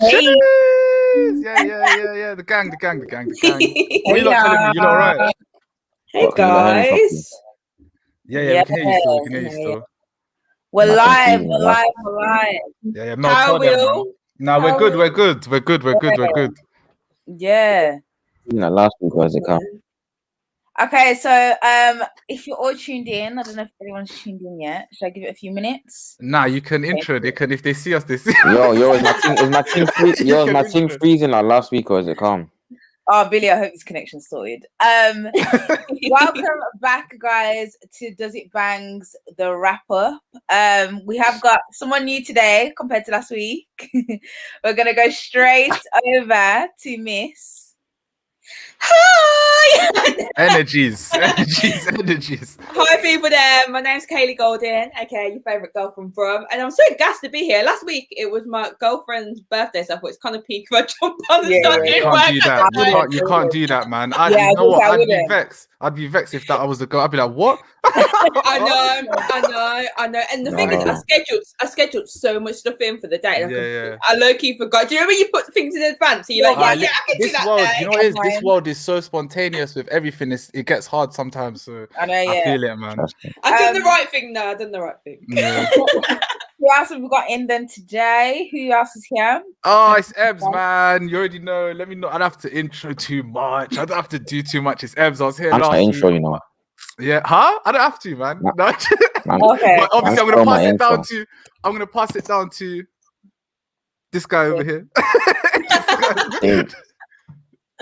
Hey. Yeah. The gang. What are you lot telling me? You lot right? Hey guys. Yeah, we can hear you still. We're live. Yeah. No, tell them, man. No, we're good. Yeah. Last week was it come? Okay, so if you're all tuned in, I don't know if anyone's tuned in yet. Should I give it a few minutes? Nah, you can intro. They can, if they see us, they see. Yo, is my team freezing like last week or is it calm? Oh, Billy, I hope this connection's sorted. Welcome back, guys, to Does It Bangs, the wrap-up. We have got someone new today compared to last week. We're going to go straight over to Miss... Hi! energies. Hi, people there. My name's Kaylee Golding, aka your favourite girl from Brum, and I'm so gassed to be here. Last week it was my girlfriend's birthday, so I thought it's kind of peak if I jump on and start doing work. You can't do that, man. You know what? I'd be vexed. I'd be vexed if that I was the girl. I'd be like, what? I know. And the thing is, I scheduled so much stuff in for the day. I low-key forgot. Do you know when you put things in advance? So you're like, I can do that. World, you know what it is? This world is so spontaneous with everything. It gets hard sometimes. So I feel it, man. I've done the right thing now. I've done the right thing. Yeah. Who else have we got in then today? Who else is here? Oh, it's Ebbs, man. You already know. Let me know. I don't have to intro too much. I don't have to do too much. It's Ebbs. I was here last week. Intro, you know. Yeah, huh? I don't have to, man. No. Okay. But obviously, I'm gonna pass it down to this guy over here.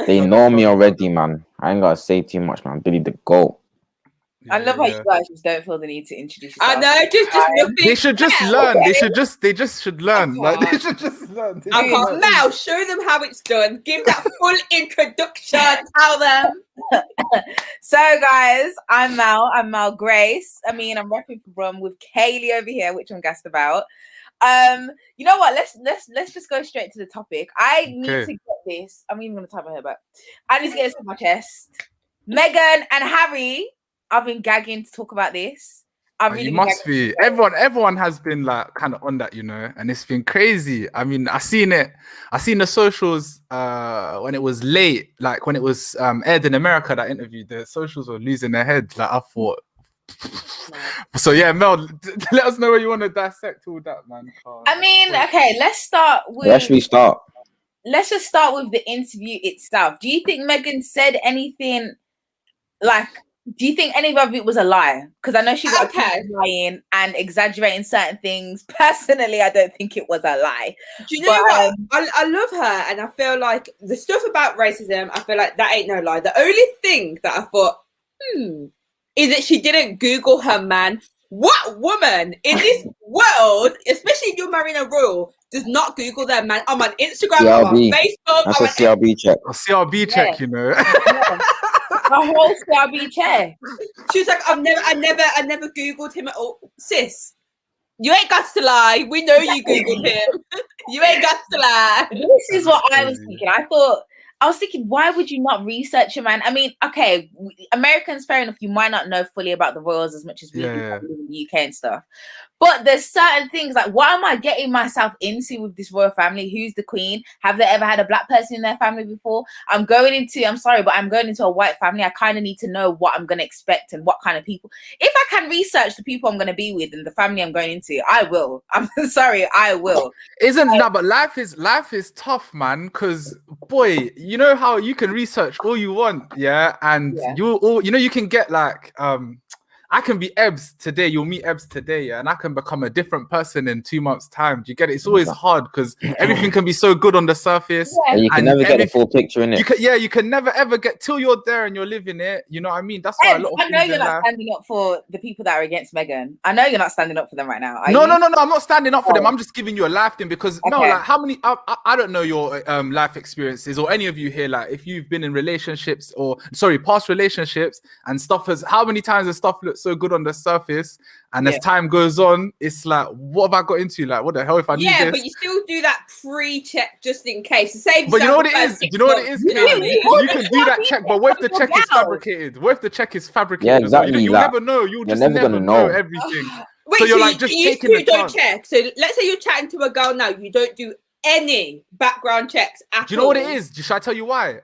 They know me already, man. I ain't gotta say too much, man. Billy the GOAT. I love how you guys just don't feel the need to introduce yourself. I know, just they should just learn. Okay. They just should learn. Like they should just learn. I can't. Mel, show them how it's done. Give that full introduction. Tell them. So, guys, I'm Mel Grace. I'm repping for Brum with Kaylee over here, which I'm gassed about. You know what? Let's just go straight to the topic. I need to get this. I'm even gonna type my hair back. I need to get this off my chest. Meghan and Harry. I've been gagging to talk about this. You must be. Everyone has been like kind of on that, you know, and it's been crazy. I mean, I seen the socials when it was late, like when it was aired in America, that interview, the socials were losing their heads. Like I thought. So yeah, Mel, let us know where you want to dissect all that, man. Okay, let's start with. Where should we start? Let's just start with the interview itself. Do you think Meghan said anything like? Do you think any of it was a lie? Because I know she got lying and exaggerating certain things. Personally, I don't think it was a lie. Do you know what? I love her, and I feel like the stuff about racism, I feel like that ain't no lie. The only thing that I thought, is that she didn't Google her man. What woman in this world, especially if you're marrying a royal, does not Google their man? I'm on Instagram, I'm on Facebook. That's a CRB check. A CRB check, you know. A whole CRB check. She was like, I never Googled him at all. Sis, you ain't got to lie. We know you Googled him. You ain't got to lie. This is what I was thinking. I was thinking, why would you not research a man? I mean, okay, Americans, fair enough, you might not know fully about the royals as much as we do in the UK and stuff. But there's certain things like, what am I getting myself into with this royal family? Who's the queen? Have they ever had a black person in their family before? I'm going into a white family. I kind of need to know what I'm going to expect and what kind of people. If I can research the people I'm going to be with and the family I'm going into, I will. I'm sorry, I will. But life is tough, man. Because boy, you know how you can research all you want, and you can get like I can be Ebbs today, you'll meet Ebbs today, and I can become a different person in 2 months' time. Do you get it? It's always hard because everything can be so good on the surface. And you can never get the full picture in it. You can never ever get till you're there and you're living it. You know what I mean? That's why a lot of I know you're not standing up for the people that are against Meghan. I know you're not standing up for them right now. No, I'm not standing up for them. I'm just giving you a life thing because how many? I don't know your life experiences or any of you here. Like if you've been in relationships past relationships and stuff how many times has stuff looked so good on the surface and as time goes on it's like, what have I got into? Like, what the hell if I need this? But you still do that pre-check just in case. But you know what it is? You can do that check, but what if the check is fabricated? What if the check is fabricated? Yeah, exactly. You'll never know. You're just never gonna know everything. Wait, so you're like just taking the chance. Check. So let's say you're chatting to a girl now, you don't do any background checks at all. Do you know what it is? Should I tell you why?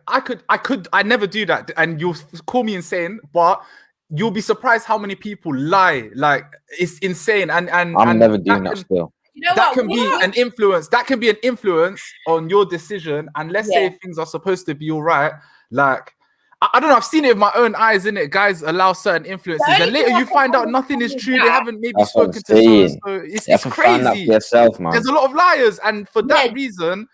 I never do that, and you'll call me insane, but you'll be surprised how many people lie. Like, it's insane, and I'm never doing that still. You know that what? can be an influence. That can be an influence on your decision. And let's say things are supposed to be all right. Like, I don't know. I've seen it with my own eyes, innit? Guys allow certain influences, and later you find out nothing is true. They haven't maybe spoken to someone. So it's crazy. Yourself, man. There's a lot of liars, and for that reason,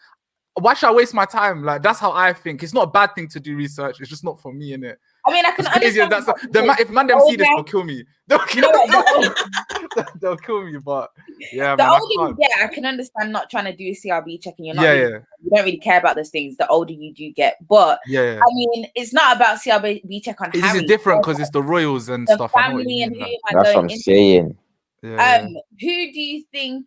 why should I waste my time? Like, that's how I think. It's not a bad thing to do research. It's just not for me, innit? I mean, I can understand. If man them see this, they'll kill me. They'll kill me. But yeah, the older you get, I can understand not trying to do CRB checking. You're not. You don't really care about those things. The older you do get, but I mean, it's not about CRB check on Harry. This is different because it's the royals and the stuff. Family and who that's what I'm saying. Who do you think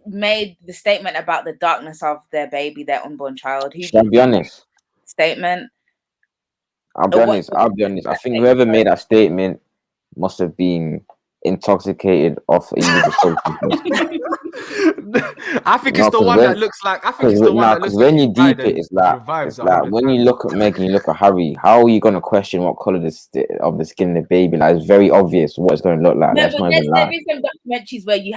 made the statement about the darkness of their baby, their unborn child? Should I be honest? Statement. I'll be honest. I think whoever made that statement must have been intoxicated off illegal substances. I think it's the one that looks like. I think it's the one that looks. Because when you deep it, it's like when you look at Meg and you look at Harry, how are you going to question what color of the skin of the baby? Like, it's very obvious what it's going to look like. No, but there is some documentaries where you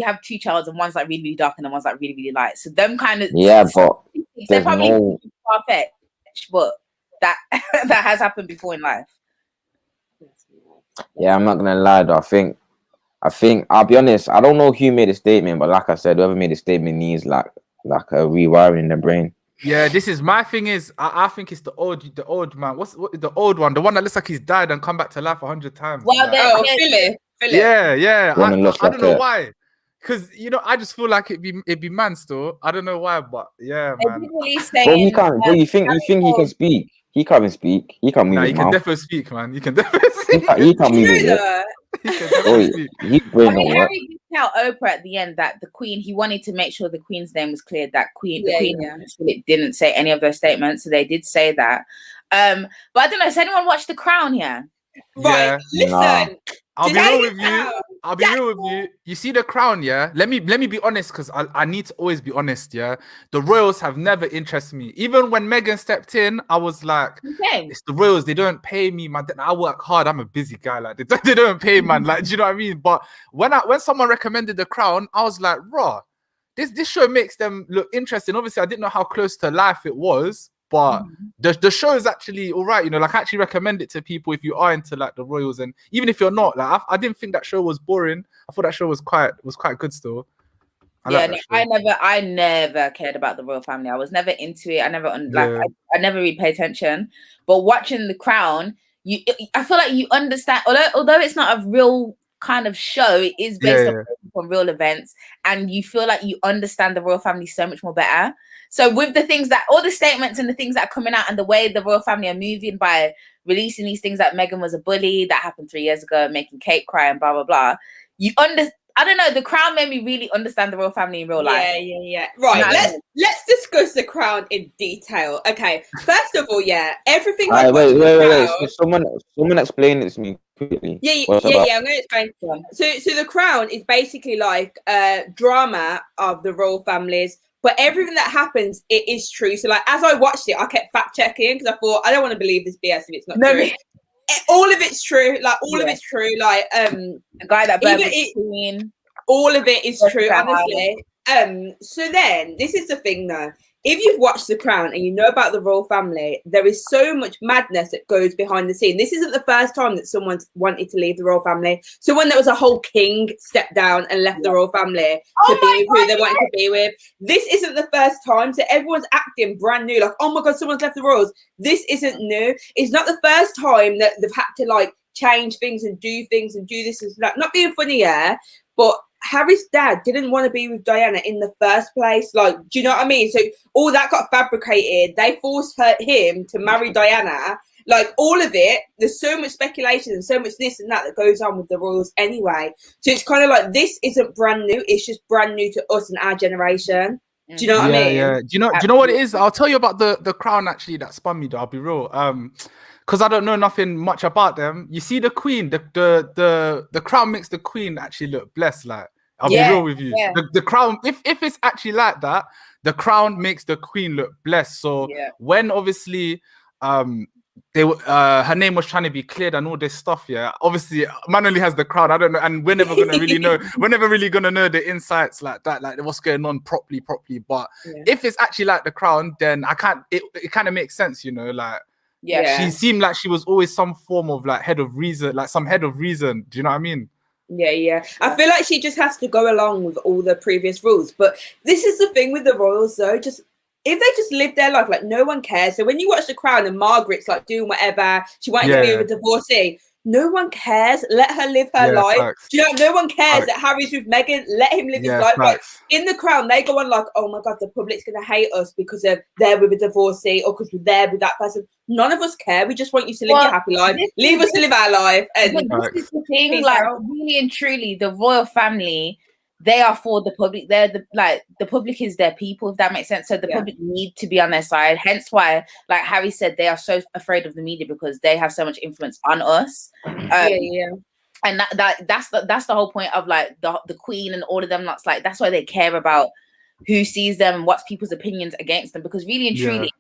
have two childs and one's like really, really dark and then one's like really, really light. So them kind of but they're probably far-fetched, but that has happened before in life. Yeah, I'm not gonna lie though. I think I'll be honest, I don't know who made a statement, but like I said, whoever made a statement needs like a rewiring in the brain. Yeah, this is my thing is I think it's the old man. What's the old one? The one that looks like he's died and come back to life 100 times. Well, Philip. Yeah. I don't know why. Because I just feel like it'd be man still. I don't know why, but yeah, man. Well, he can't. You think he can speak? He can't even speak. He can't move. Nah, his he can mouth. definitely speak, man. He can definitely speak. He can't move his lips. His brain don't work. Harry did tell Oprah at the end that the Queen, he wanted to make sure the Queen's name was cleared. That Queen, the Queen didn't say any of those statements, so they did say that. But I don't know. Has anyone watched The Crown here? Right. Listen. Nah. I'll be real with you. You see The Crown, yeah? Let me be honest, because I need to always be honest, yeah? The royals have never interested me. Even when Meghan stepped in, I was like, it's the royals. They don't pay me, man. I work hard. I'm a busy guy. Like, they don't pay, man. Like, do you know what I mean? But when someone recommended The Crown, I was like, raw. This show makes them look interesting. Obviously, I didn't know how close to life it was. But the show is actually all right, like I actually recommend it to people if you are into like the royals, and even if you're not, like I didn't think that show was boring. I thought that show was quite good still. I never cared about the royal family. I was never into it. I never I never really paid attention. But watching The Crown, I feel like you understand. Although it's not a real kind of show, it is based on real events, and you feel like you understand the royal family so much more better. So with the things that, all the statements and the things that are coming out and the way the royal family are moving by releasing these things that Meghan was a bully, that happened 3 years ago, making Kate cry and blah, blah, blah. I don't know, The Crown made me really understand the royal family in real life. Yeah. Right, let's discuss The Crown in detail. Okay, first of all, everything. Wait. Someone explain it to me quickly. Yeah, I'm going to explain. So The Crown is basically like a drama of the royal families. But everything that happens, it is true. So, like, as I watched it, I kept fact checking because I thought, I don't want to believe this BS if it's not true. All of it's true. Like, all of it's true. Like, the guy that burned the Queen. All of it is true, honestly. So then, this is the thing, though. If you've watched The Crown and you know about the royal family, there is so much madness that goes behind the scene. This isn't the first time that someone's wanted to leave the royal family. So when there was a whole king stepped down and left the royal family to be with who they wanted to be with, this isn't the first time. So everyone's acting brand new, like, oh my God, someone's left the royals. This isn't new. It's not the first time that they've had to like change things and do this and that. Not being funny, but Harry's dad didn't want to be with Diana in the first place. Like, do you know what I mean? So all that got fabricated. They forced him to marry Diana. Like, all of it, there's so much speculation and so much this and that goes on with the royals anyway. So it's kind of like, this isn't brand new. It's just brand new to us and our generation. Do you know what I mean? Yeah. Do you know what it is? I'll tell you about the Crown actually that spun me though. I'll be real. Because I don't know nothing much about them. You see the Queen, the Crown makes the Queen actually look blessed. Like, I'll be real with you. The crown, if it's actually like that, the crown makes the queen look blessed. So when obviously her name was trying to be cleared and all this stuff, obviously man only has the crown. I don't know, and we're never gonna really know. We're never really gonna know the insights like that, like what's going on properly. But if it's actually like the crown, then I can't. It kind of makes sense, you know, like. She seemed like she was always some form of like head of reason, like some head of reason. Do you know what I mean? Yeah. I feel like she just has to go along with all the previous rules. But this is the thing with the royals, though. Just if they just live their life, like no one cares. So when you watch The Crown and Margaret's like doing whatever, she wanted to be with a divorcee. No one cares. Let her live her life. Facts. Do you know? No one cares that Harry's with Meghan. Let him live his life. Like, in The Crown, they go on like, "Oh my God, the public's gonna hate us because they're with a divorcee or because we're there with that person." None of us care. We just want you to live your happy life. Leave us to live our life. And this is the thing, like really and truly, the royal family, they are for the public. They're the public is their people, if that makes sense. So the public need to be on their side. Hence why, like Harry said, they are so afraid of the media because they have so much influence on us. And that's the whole point of like the Queen and all of them. That's like that's why they care about who sees them and what's people's opinions against them, because really and truly,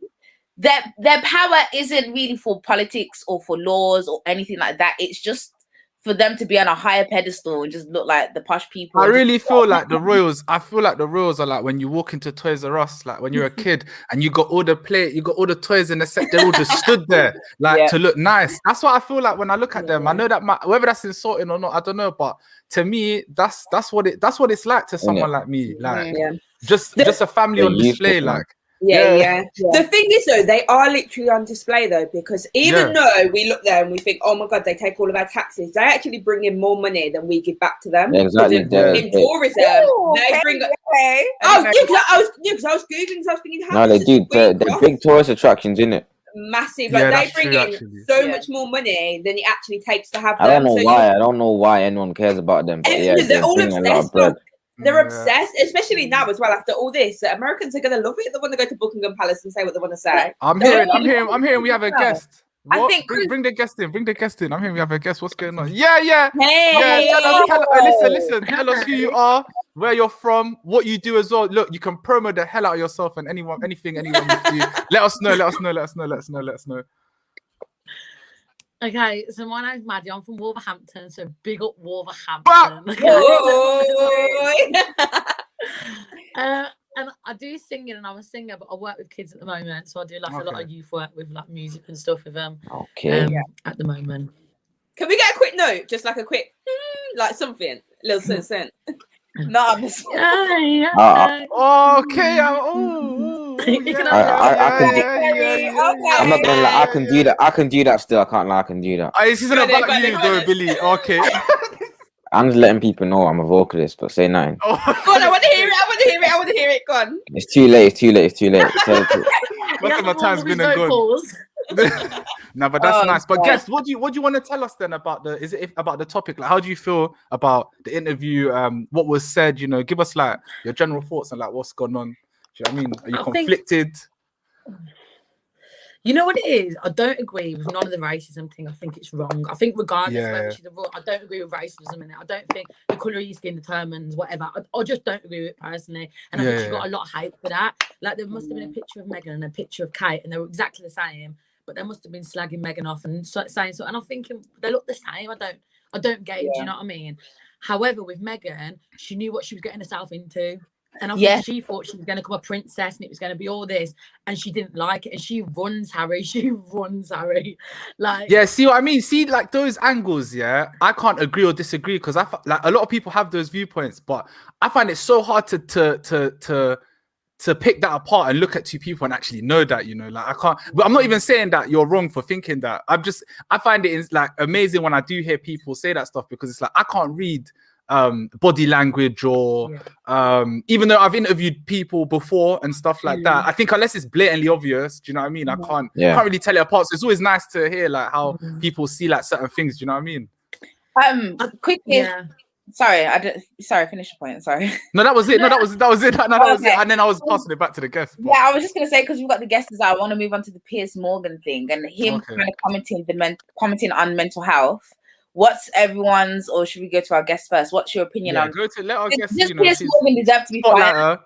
their power isn't really for politics or for laws or anything like that. It's just for them to be on a higher pedestal and just look like the posh people. I really feel like the royals. I feel like the royals are like when you walk into Toys R Us, like when you're a kid and you got all the toys in the set. They all just stood there like to look nice. That's what I feel like when I look at them. I know that whether that's insulting or not, I don't know. But to me, that's what it's like to someone like me. Like just a family on display. Like. The thing is, though, they are literally on display, though, because even though we look there and we think, oh my God, they take all of our taxes, they actually bring in more money than we give back to them. Exactly. In tourism, they bring. I was googling, so I was thinking, how they do. The big tourist attractions, isn't it? Massive. Like they bring in so much more money than it actually takes to have them. I don't know why anyone cares about them. But they're all obsessed. They're obsessed, especially now as well. After all this, Americans are gonna love it. They want to go to Buckingham Palace and say what they want to say. I'm hearing. We have a guest. What? I think bring the guest in. Bring the guest in. I'm hearing we have a guest. What's going on? Yeah. Hey. Listen. Tell us who you are, where you're from, what you do as well. Look, you can promo the hell out of yourself and anything anyone would do. Let us know. Okay, so my name's Maddie. I'm from Wolverhampton, so big up Wolverhampton. And I do singing, and I'm a singer, but I work with kids at the moment, so I do like a lot of youth work with like music and stuff with them. At the moment. Can we get a quick note, just like a quick, like something, little scent? No, I'm just. Okay. I'm not gonna lie. I can do that. I can do that still. I can't lie. I can do that. This isn't about you, though, Billy. Okay. I'm just letting people know I'm a vocalist, but say nothing. Go on, I want to hear it. Go on. It's too late. Most of my time's been a good. No, but that's nice. But guess what do you want to tell us then about about the topic? Like, how do you feel about the interview? What was said? You know, give us like your general thoughts and like what's gone on. Do you know what I mean? Are you conflicted? You know what it is? I don't agree with none of the racism thing. I think it's wrong. I think regardless of whether she's a I don't agree with racism in it. I don't think the colour of your skin determines whatever. I just don't agree with it personally. And I think she got a lot of hate for that. Like there must have been a picture of Meghan and a picture of Kate, and they were exactly the same. But they must have been slagging Meghan off and saying so. And I'm thinking they look the same. I don't get it. Do you know what I mean? However, with Meghan, she knew what she was getting herself into. And I think she thought she was going to become a princess and it was going to be all this, and she didn't like it. And she runs Harry. Like, see what I mean? See, like those angles, I can't agree or disagree because like a lot of people have those viewpoints, but I find it so hard to pick that apart and look at two people and actually know that, you know, like I can't. But I'm not even saying that you're wrong for thinking that. I find it like amazing when I do hear people say that stuff because it's like I can't read body language or even though I've interviewed people before and stuff like that, I think unless it's blatantly obvious, do you know what I mean? I can't really tell it apart. So it's always nice to hear like how people see like certain things. Do you know what I mean? Quickly. Sorry, finish your point. Sorry. No, that was it. That was it. And then I was passing it back to the guest. But... Yeah, I was just gonna say because we've got the guests, I want to move on to the Piers Morgan thing and him kind of commenting on mental health. What's everyone's, or should we go to our guest first? What's your opinion on? Go to let our guest. Does Piers Morgan deserve to be fired?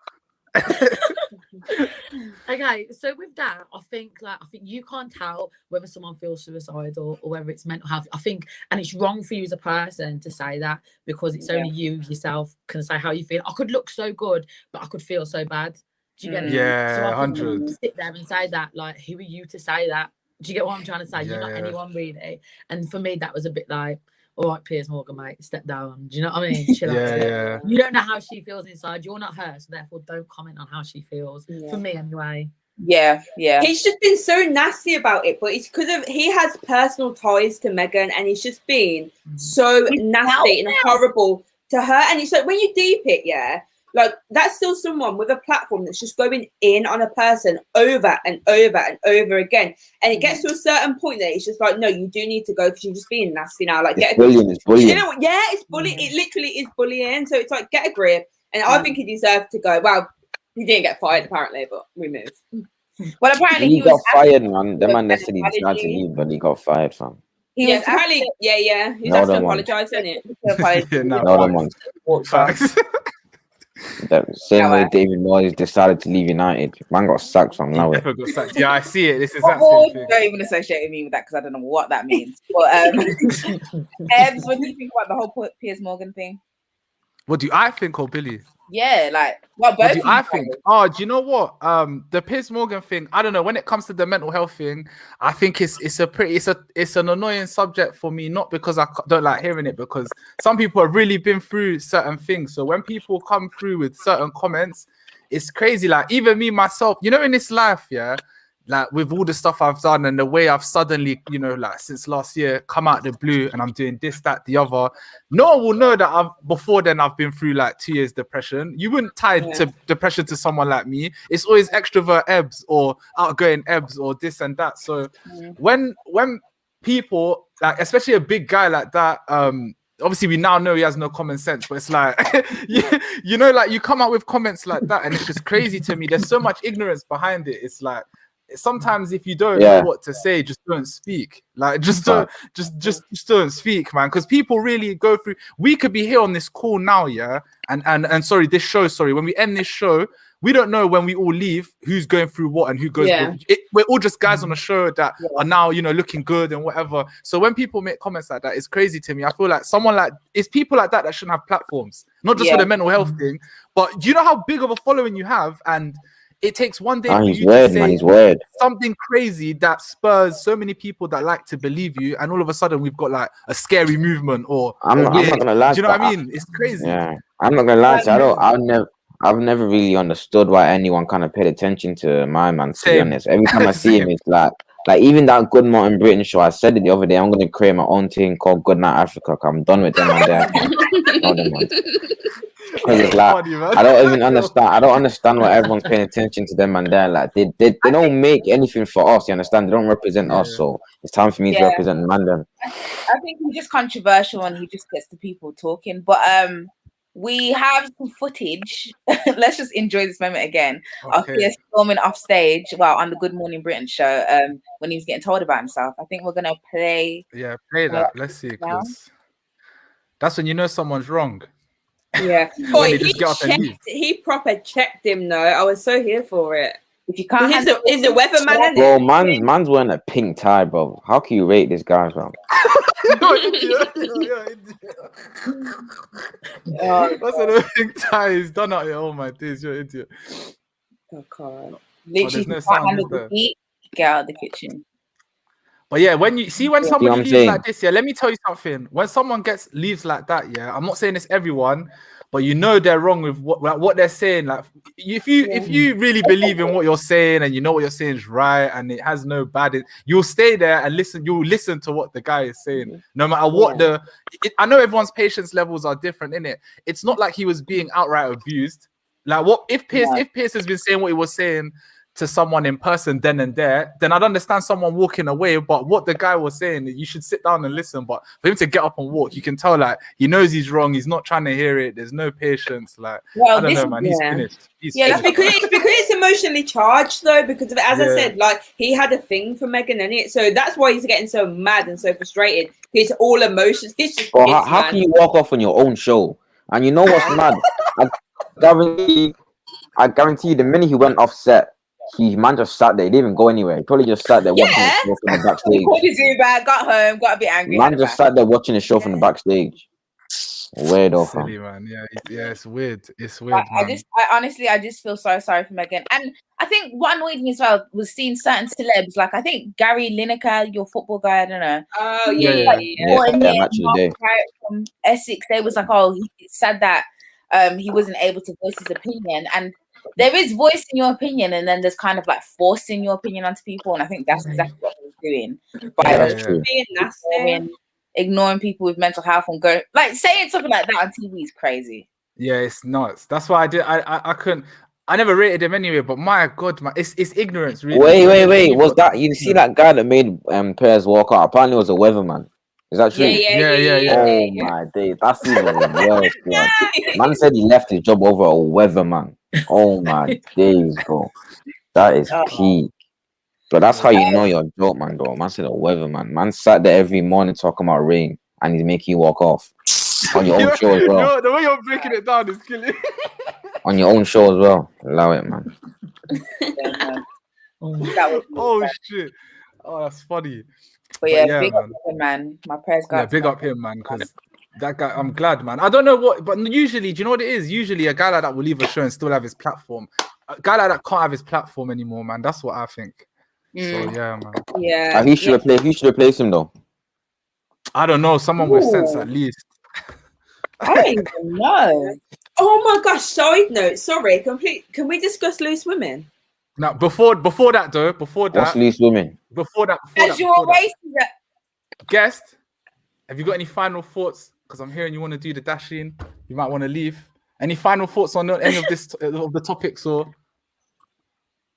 Okay, so with that, I think you can't tell whether someone feels suicidal or whether it's mental health. I think, and it's wrong for you as a person to say that, because it's only you yourself can say how you feel. I could look so good, but I could feel so bad. Do you get it? Yeah, so 100. Sit there and say that. Like, who are you to say that? Do you get what I'm trying to say? You're not anyone really. And for me, that was a bit like, all right, Piers Morgan, mate, step down. Do you know what I mean? Chill out. You don't know how she feels inside. You're not her, so therefore don't comment on how she feels. For me, anyway. Yeah. He's just been so nasty about it, but it's because he has personal ties to Meghan, and he's just been so nasty and horrible to her. And it's like, when you deep it, like, that's still someone with a platform that's just going in on a person over and over and over again. And it gets to a certain point that it's just like, no, you do need to go because you're just being nasty now. Like, it's bullying. You know what? Yeah, it's bullying. It literally is bullying. So it's like, get a grip. And I think he deserved to go. Well, he didn't get fired apparently, but we move. Well, apparently he got fired, man. The man necessarily decided to leave, but he got fired from. Apparently, He's had to apologise, isn't it? No, facts. The same way David Moyes decided to leave United. Man got sacked from nowhere. Yeah, I see it. This is don't even associate me with that because I don't know what that means. But Ebs, what do you think about the whole Piers Morgan thing? What do I think, or Billy? Yeah, like what do I think? Oh, do you know what? The Piers Morgan thing. I don't know. When it comes to the mental health thing, I think it's an annoying subject for me. Not because I don't like hearing it, because some people have really been through certain things. So when people come through with certain comments, it's crazy. Like, even me myself, you know, in this life, like with all the stuff I've done and the way I've suddenly, you know, like since last year, come out the blue and I'm doing this, that, the other. No one will know that before then I've been through like 2 years depression. You wouldn't tie to depression to someone like me. It's always extrovert Ebs or outgoing Ebs or this and that. So when people, like, especially a big guy like that, obviously we now know he has no common sense, but it's like, you know, like you come out with comments like that and it's just crazy to me. There's so much ignorance behind it. It's like, sometimes if you don't know what to say, just don't speak. Like, just don't speak, man. Because people really go through. We could be here on this call now, and sorry, this show. Sorry, when we end this show, we don't know when we all leave who's going through what and who goes. We're all just guys on a show that are now, you know, looking good and whatever. So when people make comments like that, it's crazy to me. I feel like it's people like that shouldn't have platforms, not just for the mental health thing, but do you know how big of a following you have? And it takes one day for you to say something crazy that spurs so many people that like to believe you, and all of a sudden we've got like a scary movement. Or I'm not gonna lie. Do you know what I mean? It's crazy. Yeah, I'm not gonna lie. I've never really understood why anyone kind of paid attention to my man. To be honest, every time I see him, it's like even that Good Morning Britain show. I said it the other day. I'm gonna create my own thing called Good Night Africa. I'm done with them and there. It's like, I don't even understand. I don't understand why everyone's paying attention to them and there. Like, they don't make anything for us. You understand? They don't represent us. So it's time for me to represent Mandem. I think he's just controversial and he just gets the people talking. But we have some footage. Let's just enjoy this moment again of Piers storming off stage on the Good Morning Britain show when he was getting told about himself. I think we're gonna play. Yeah, play that. Let's see, because that's when you know someone's wrong. Yeah, boy, he proper checked him though. I was so here for it. If you can't, is the weatherman? Bro, man's wearing a pink tie, bro. How can you rate this guy, bro? That's a pink tie. He's done out here. Oh my days, you're an idiot. Okay. Literally, no sound, get out of the kitchen. But yeah, when somebody leaves like this, let me tell you something. When someone leaves like that, I'm not saying it's everyone, but you know they're wrong with what they're saying. Like, if you really believe in what you're saying and you know what you're saying is right and it has no bad, you'll stay there and listen. You'll listen to what the guy is saying, no matter what I know everyone's patience levels are different, innit? It's not like he was being outright abused. Like, what if Piers has been saying what he was saying? to someone in person then and there, then I'd understand someone walking away. But what the guy was saying, you should sit down and listen. But for him to get up and walk, you can tell like he knows he's wrong. He's not trying to hear it. There's no patience. Like, I don't know, man. He's finished. It's because it's emotionally charged though. Because as I said, like he had a thing for Megan in it, so that's why he's getting so mad and so frustrated. It's all emotions. It's just. Well, how can you walk off on your own show? And you know what's mad? I guarantee you, the minute he went off set, man just sat there. He didn't even go anywhere. He probably just sat there watching the show from the backstage. He called his Uber, got home, got a bit angry. Man just sat there watching the show from the backstage. Weird, silly, man. Yeah, it's weird. It's weird. I just feel so sorry for Megan. And I think what annoyed me as well was seeing certain celebs, like I think Gary Lineker, your football guy, I don't know. Oh yeah. Match of the day. From Essex, they was like, oh, he said that he wasn't able to voice his opinion, and there is voicing your opinion, and then there's kind of like forcing your opinion onto people, and I think that's exactly what he was doing by ignoring people with mental health and go like saying something like that on TV is crazy. Yeah, it's nuts. That's why I couldn't. I never rated him anyway. But my God, man, it's ignorance. Really. Wait. Was that you see that guy that made Piers walk out? Apparently, it was a weatherman. Is that true? Yeah. Oh my days, that's even worse. Man said he left his job over a weatherman. Oh my days, bro. That is peak. But that's how you know you're a joke, man, bro. Man said a weatherman. Man sat there every morning talking about rain, and he's making you walk off on your own show as well. The way you're breaking it down is killing. On your own show as well. Allow it, man. Oh shit. Oh, that's funny. But yeah, big up him, man. My prayers go. Yeah, big up him, man, because that guy, I'm glad, man. I don't know what, but usually, do you know what it is? Usually, a guy like that will leave a show and still have his platform. A guy like that can't have his platform anymore, man. That's what I think. So yeah, man. Yeah. He should replace him though. I don't know. Someone with sense at least. I don't even know. Oh my gosh! Side note. Sorry. Can we discuss loose women? Now, before that though, what's loose women? Before that, guest, have you got any final thoughts? Because I'm hearing you want to do the dashing. You might want to leave. Any final thoughts on any of this of the topics or?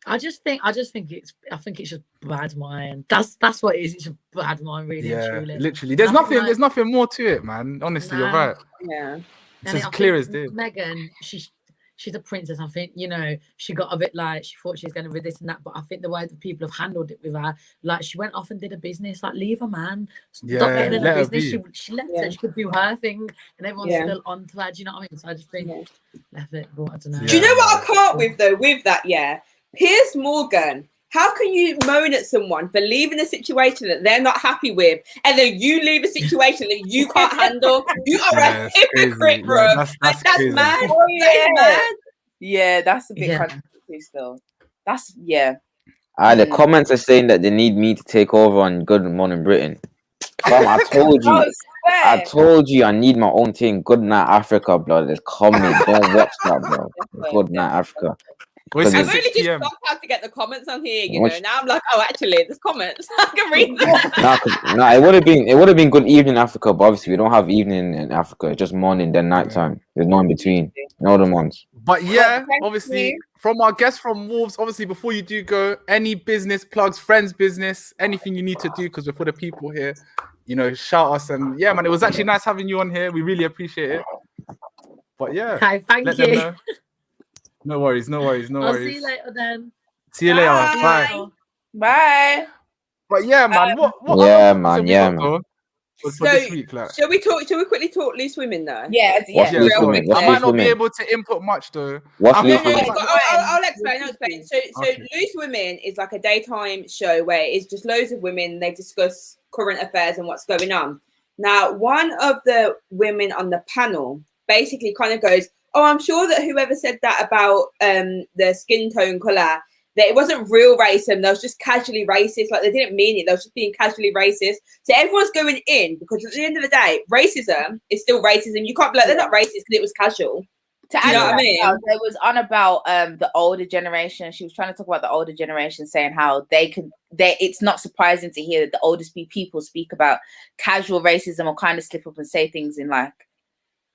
I think it's just bad mind. That's what it is. It's a bad mind, really. Yeah, truly. Literally. There's nothing more to it, man. Honestly, you're right. Yeah. It's as clear as day. Megan, she's a princess. I think, she got a bit like, she thought she was going to be this and that, but I think the way that people have handled it with her, like she went off and did a business, like leave her, man. Stop letting her do business. She left her, she could do her thing, and everyone's still on to her. Do you know what I mean? So I just think, left it, but I don't know. Do you know what I can't with that? Yeah. Piers Morgan. How can you moan at someone for leaving a situation that they're not happy with, and then you leave a situation that you can't handle? You are a hypocrite, bro. Yeah, that's mad. Oh, That is mad. Yeah, that's a bit controversial still. The comments are saying that they need me to take over on Good Morning Britain. Fam, I told you I need my own thing. Good Night Africa, blood. It's coming. Don't watch that, bro. Good Night Africa. I've only just got how to get the comments on here, Now I'm like, oh, actually, there's comments. I can read them. It would have been Good Evening Africa, but obviously we don't have evening in Africa. It's just morning, then nighttime. There's no in between. No other ones. But yeah, obviously, from our guests from Wolves, obviously, before you do go, any business plugs, friends' business, anything you need to do, because we're for the people here, shout us. And yeah, man, it was actually nice having you on here. We really appreciate it. But yeah, hi, thank you. Them know. No worries. I'll see you later then. See you later. Bye. Bye. But yeah, man. What for this week, like? Shall we quickly talk loose women though? Yeah. I might not be able to input much though. I'll explain. So Loose Women is like a daytime show where it's just loads of women. They discuss current affairs and what's going on. Now, one of the women on the panel basically kind of goes, "Oh, I'm sure that whoever said that about the skin tone color, that it wasn't real racism. They was just casually racist. Like they didn't mean it. They was just being casually racist." So everyone's going in because at the end of the day, racism is still racism. You can't be like they're not racist because it was casual. You know what I mean? There was on about the older generation. She was trying to talk about the older generation, saying how it's not surprising to hear that the oldest people speak about casual racism or kind of slip up and say things in like.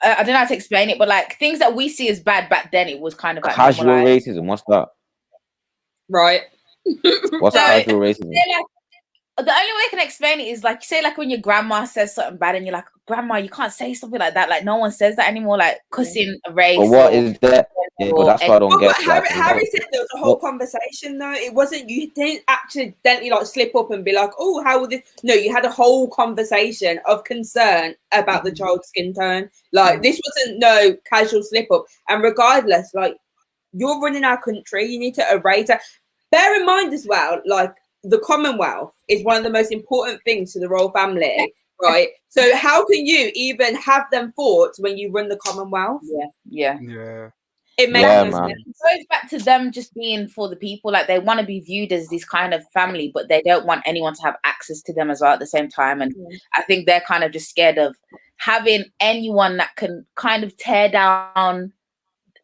I don't know how to explain it, but like things that we see as bad back then, it was kind of like casual racism. What's that? Right. What's casual racism? The only way I can explain it is like, say, like when your grandma says something bad and you're like, grandma, you can't say something like that. Like no one says that anymore. Like cussing a race. But what is that? Yeah, but that's what I don't get. Harry said there was a whole conversation though. It wasn't, you didn't accidentally like slip up and be like, oh, how will this? No, you had a whole conversation of concern about the child's skin tone. Like this wasn't no casual slip up. And regardless, like you're running our country, you need to erase that. Bear in mind as well, like the Commonwealth is one of the most important things to the royal family, right? So how can you even have them thoughts when you run the Commonwealth? Yeah. It makes no sense. It goes back to them just being for the people. Like they want to be viewed as this kind of family, but they don't want anyone to have access to them as well at the same time. And I think they're kind of just scared of having anyone that can kind of tear down.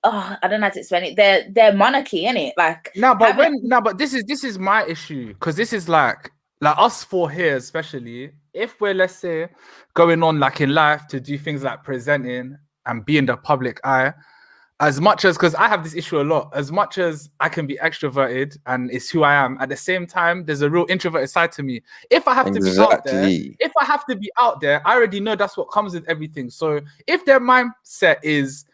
Oh, I don't know how to explain it. Their monarchy, innit? Like but this is my issue, because this is like us four here, especially if we're, let's say, going on like in life to do things like presenting and be in the public eye. As much as, because I have this issue a lot, as much as I can be extroverted and it's who I am, at the same time, there's a real introverted side to me. If I have to be out there, I already know that's what comes with everything. So if their mindset is,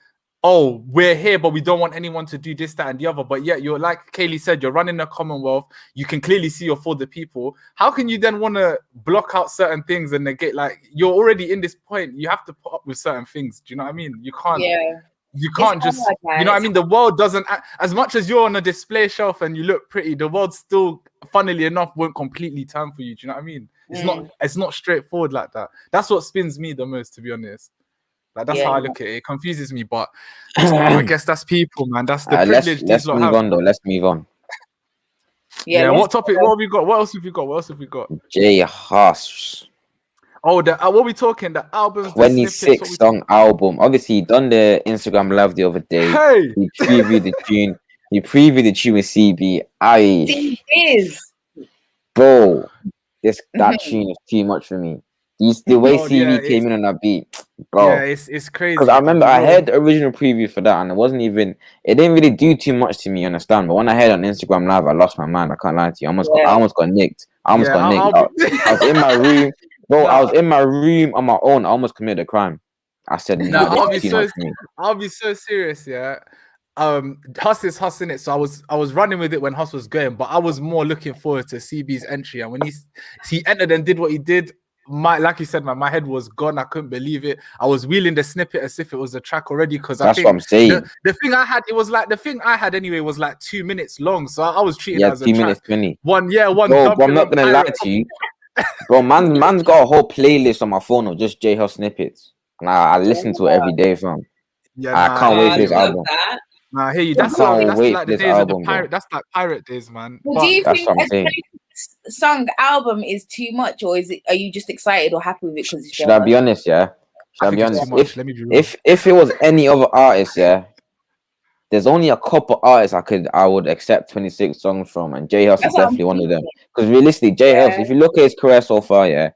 oh, we're here, but we don't want anyone to do this, that, and the other, but yet you're, like Kaylee said, you're running a Commonwealth, you can clearly see you're for the people. How can you then want to block out certain things and negate, like, you're already in this point, you have to put up with certain things. Do you know what I mean? You can't. You can't just, you know what I mean? The world doesn't, as much as you're on a display shelf and you look pretty, the world still, funnily enough, won't completely turn for you. Do you know what I mean? It's not straightforward like that. That's what spins me the most, to be honest. Like that's how I look at it. It confuses me, but I guess that's people, man. That's the privilege. Let's move on, though. Let's move on. What topic? What have we got? What else have we got? J Hus. Oh, what are we talking? The album, 26 song album. Obviously, he done the Instagram live the other day. Hey, he previewed the tune. He previewed the tune with CB. Bro, that tune is too much for me. The way CB came in on that beat, bro. Yeah, it's crazy. Because I remember I heard the original preview for that, and it didn't really do too much to me, understand? But when I heard it on Instagram live, I lost my mind. I can't lie to you. I almost got nicked. I was in my room. Bro, I was in my room on my own. I almost committed a crime. I said, no, I'll be so serious, yeah. Hus is Hus in it, so I was running with it when Hus was going, but I was more looking forward to CB's entry. And when he entered and did what he did, like you said, my head was gone. I couldn't believe it. I was wheeling the snippet as if it was a track already, because that's what I'm saying. The thing I had anyway was like 2 minutes long, so I was treating it as a 2 minutes 20. One. Bro, I'm not gonna lie to you. Bro, man's got a whole playlist on my phone of just J Hus snippets, and I listen to it every day, fam. I can't wait for this album. I hear you. That's like the days album, of the pirate. That's like pirate days, man. Well, do you think song album is too much, or are you just excited or happy with it? Because should I be honest? Yeah. Should I be honest? If it was any other artist, yeah. There's only a couple artists I would accept 26 songs from, and J Hus is definitely one of them. Because realistically, J Hus, if you look at his career so far, yeah,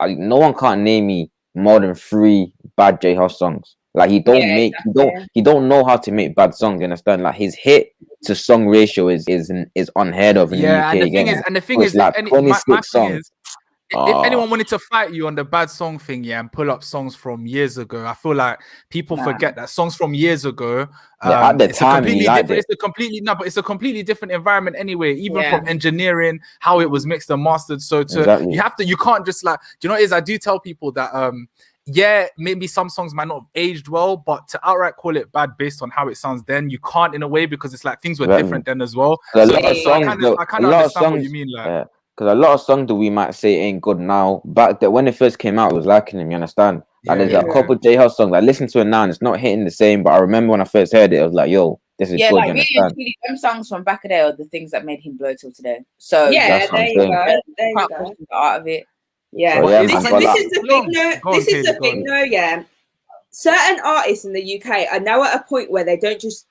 no one can't name me more than 3 bad J Hus songs. Like he don't know how to make bad songs. You understand? Like his hit to song ratio is unheard of in the UK. And the thing is, like 26 songs. If anyone wanted to fight you on the bad song thing, and pull up songs from years ago, I feel like people forget that songs from years ago. At the time, it's a completely different environment anyway. Even from engineering, how it was mixed and mastered. So you can't just like, do you know what it is? I do tell people that maybe some songs might not have aged well, but to outright call it bad based on how it sounds then, you can't in a way, because it's like things were different then as well. I kind of understand what you mean, like. Because a lot of songs that we might say ain't good now, back then when it first came out, it was liking them, you understand? Like there's a couple J Hus songs I listen to it now and it's not hitting the same, but I remember when I first heard it, I was like, yo, this is good, like, you understand? Really, them songs from back in the day are the things that made him blow till today. So there you go. The art of it. Yeah. So, this is the thing, yeah. Certain artists in the UK are now at a point where they don't just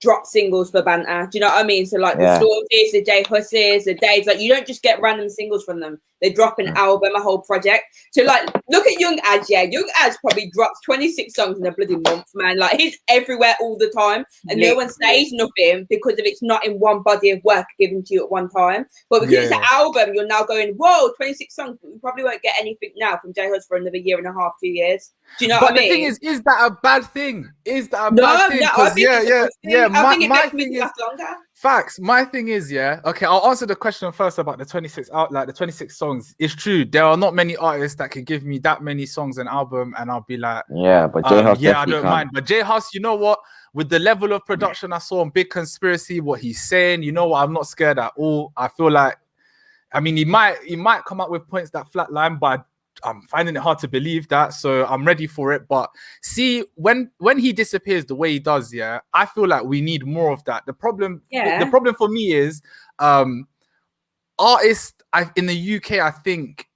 drop singles for banter. Do you know what I mean? So like the Stormzy, the J Husses, the Days, like you don't just get random singles from them. They drop an album, a whole project. So like look at Young Adz, Young Adz probably drops 26 songs in a bloody month, man. Like he's everywhere all the time, and no one says nothing because if it's not in one body of work given to you at one time. But because it's an album, you're now going, whoa, 26 songs, but we probably won't get anything now from J Hus for another year and a half, 2 years. Do you know what I mean? But the thing is that a bad thing? Is that a bad thing? I think My thing is facts. My thing is, okay, I'll answer the question first about the 26 the 26 songs. It's true. There are not many artists that can give me that many songs an album, and I'll be like, but J Hus, I don't mind. But J Hus, you know what? With the level of production I saw on Big Conspiracy, what he's saying, you know what? I'm not scared at all. I feel like, I mean, he might come up with points that flatline, but I'm finding it hard to believe that, so I'm ready for it. But see, when he disappears the way he does, I feel like we need more of that. The problem for me is artists in the UK, I think,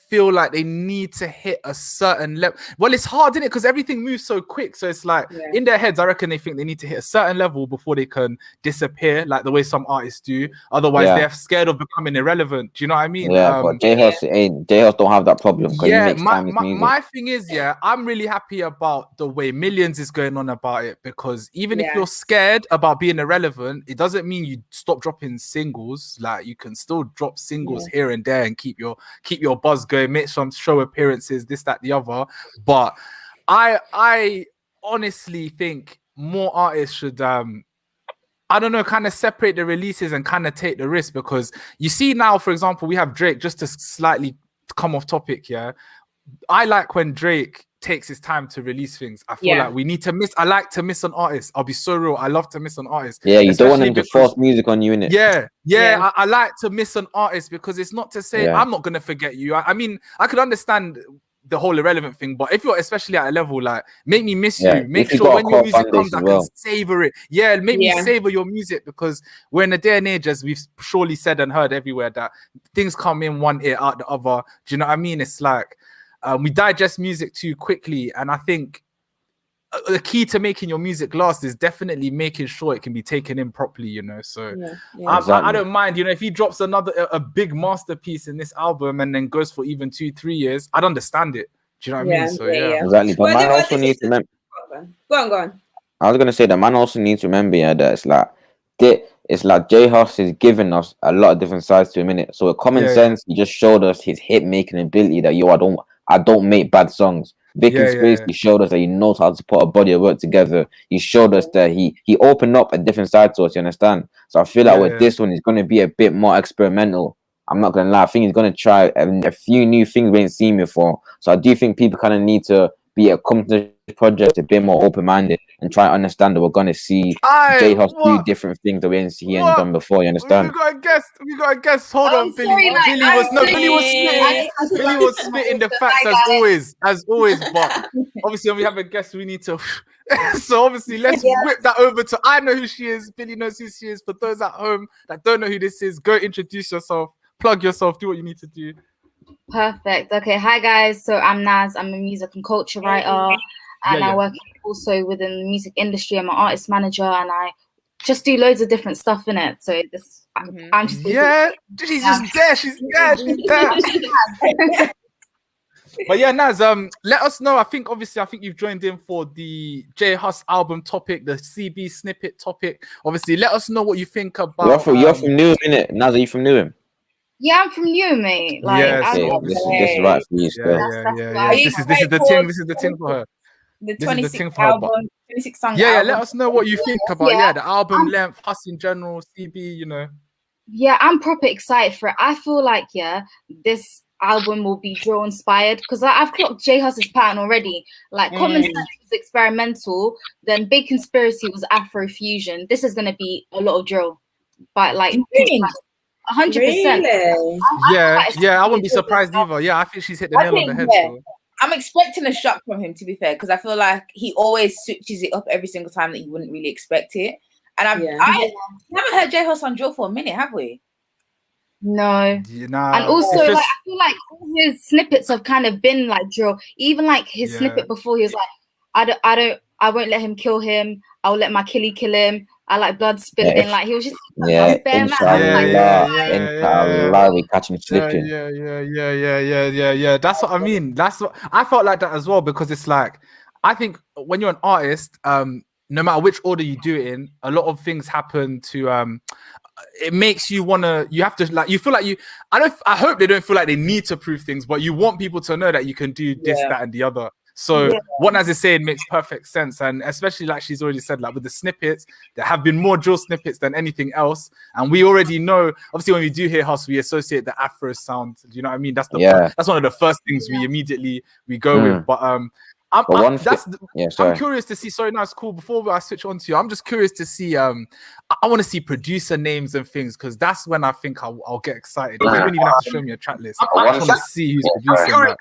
feel like they need to hit a certain level. Well, it's hard, isn't it? Because everything moves so quick. So it's like in their heads, I reckon they think they need to hit a certain level before they can disappear, like the way some artists do. Otherwise, they're scared of becoming irrelevant. Do you know what I mean? But J Hus don't have that problem. My thing is, I'm really happy about the way Millions is going on about it, because even if you're scared about being irrelevant, it doesn't mean you stop dropping singles. Like you can still drop singles here and there and keep your buzz going. Make some show appearances, this, that, the other. But I honestly think more artists should I don't know, kind of separate the releases and kind of take the risk, because you see now, for example, we have Drake, just to slightly come off topic. I like when Drake takes his time to release things. I feel like we need to miss. I like to miss an artist. I'll be so real. I love to miss an artist. Yeah, you don't want them to force music on you, innit? I like to miss an artist, because it's not to say I'm not gonna forget you. I mean, I could understand the whole irrelevant thing, but if you're especially at a level like, make me miss you. Make sure when your music comes, I can savor it. Make me savor your music, because we're in a day and age, as we've surely said and heard everywhere, that things come in one ear out the other. Do you know what I mean? It's like we digest music too quickly, and I think the key to making your music last is definitely making sure it can be taken in properly, you know. So I don't mind, you know, if he drops a big masterpiece in this album and then goes for even 2-3 years, I'd understand it. Do you know what I mean? So exactly. But man also needs to remember. Go on. I was gonna say that man also needs to remember that it's like J Hus is giving us a lot of different sides to him, innit? So with Common Sense, he just showed us his hit making ability, that I don't make bad songs. Big Conspiracy showed us that he knows how to put a body of work together. He showed us that he opened up a different side to us, you understand? So I feel like with this one, it's going to be a bit more experimental. I'm not going to lie. I think he's going to try a few new things we ain't seen before. So I do think people kind of need to come to this project a bit more open-minded and try to understand that we're going to see J Hus do different things that we ain't seen done before, you understand? We got a guest. Hold on, Billy. Billy was spitting the facts as always. But obviously, when we have a guest, we need to. So obviously, let's whip that over to. I know who she is. Billy knows who she is. For those at home that don't know who this is, go introduce yourself, plug yourself, do what you need to do. Perfect. Okay, hi guys. So I'm Naz. I'm a music and culture writer, and I work also within the music industry. I'm an artist manager, and I just do loads of different stuff in it. So this, I'm just she's just there. She's there. But yeah, Naz, let us know. I think you've joined in for the J Hus album topic, the CB snippet topic. Obviously, let us know what you think about. You're from Newham, innit? Naz, are you from Newham? Yeah, I'm from Newham, mate. Like, this is right for you. This is the thing. This is the thing for her. The 26 album, 26 song. Let us know what you think about the album length, Hus in general, CB. You know. Yeah, I'm proper excited for it. I feel like this album will be drill inspired, because I've clocked J Hus's pattern already. Like Common Sense was experimental, then Big Conspiracy was Afro fusion. This is gonna be a lot of drill, but like 100%. Really? I wouldn't be surprised either. Yeah, I think she's hit the nail on the head. So. I'm expecting a shock from him, to be fair, because I feel like he always switches it up every single time that you wouldn't really expect it. And I haven't heard J Hus on drill for a minute, have we? No. And also, I feel like all his snippets have kind of been like drill. Even like his snippet before, he was like, I won't let him kill him. I'll let my killie kill him. I like blood spilling. Like he was just inshallah, we catch him slipping. Yeah. That's what I mean. That's what I felt like that as well, because it's like, I think when you're an artist, no matter which order you do it in, a lot of things happen to it makes you you have to, like, you feel like I hope they don't feel like they need to prove things, but you want people to know that you can do this, that, and the other. So what Naz is saying makes perfect sense, and especially like she's already said, like with the snippets, there have been more drill snippets than anything else, and we already know. Obviously, when we do hear Hus, we associate the Afro sound. Do you know what I mean? That's that's one of the first things we immediately go with. But I'm curious to see. Sorry, no, it's cool. Before I switch on to you, I'm just curious to see. I want to see producer names and things, because that's when I think I'll get excited. You don't even have to show me a track list. I just want to see who's producing. Sorry,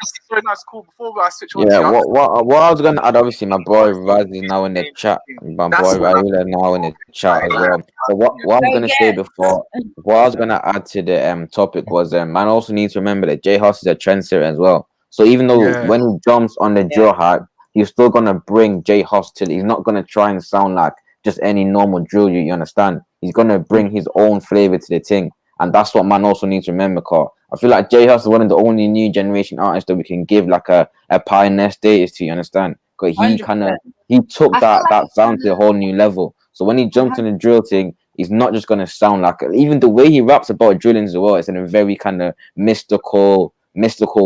no, it's cool. Before I switch on to you, what I was gonna add, obviously, my boy Raz is now in the chat. My boy Raila now in the chat as well. So what I was gonna say before, what I was gonna add to the topic was, man also needs to remember that J Hus is a trendsetter as well. So even though when he jumps on the drill hype, he's still gonna bring J Hus to it. He's not gonna try and sound like just any normal drill. You understand? He's gonna bring his own flavor to the thing, and that's what man also needs to remember. Cause I feel like J Hus is one of the only new generation artists that we can give like a pioneer status to. You understand? Because he took that sound to a whole new level. So when he jumped on the drill thing, he's not just gonna sound like even the way he raps about drilling as well. It's in a very kind of mystical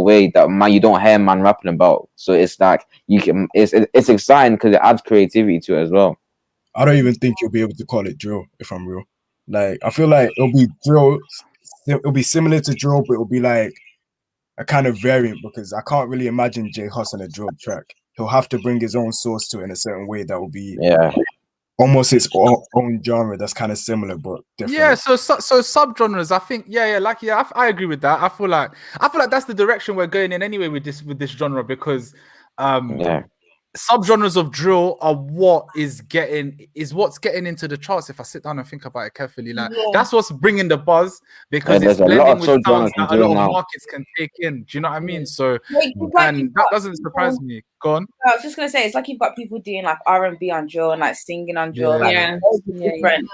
way that you don't hear man rapping about. So it's like it's exciting because it adds creativity to it as well. I don't even think you'll be able to call it drill, if I'm real. Like I feel like it'll be drill, it'll be similar to drill, but it'll be like a kind of variant, because I can't really imagine J Hus on a drill track. He'll have to bring his own source to it in a certain way that will be almost its own genre that's kind of similar but different. Yeah, so subgenres, I think, I agree with that. I feel like that's the direction we're going in anyway with this genre, because subgenres of drill are what's getting into the charts. If I sit down and think about it carefully, like that's what's bringing the buzz, because it's blending with sounds that a lot of markets can take in. Do you know what I mean? So and that doesn't surprise me. Go on. I was just gonna say, it's like you've got people doing like R&B on drill and like singing on drill, different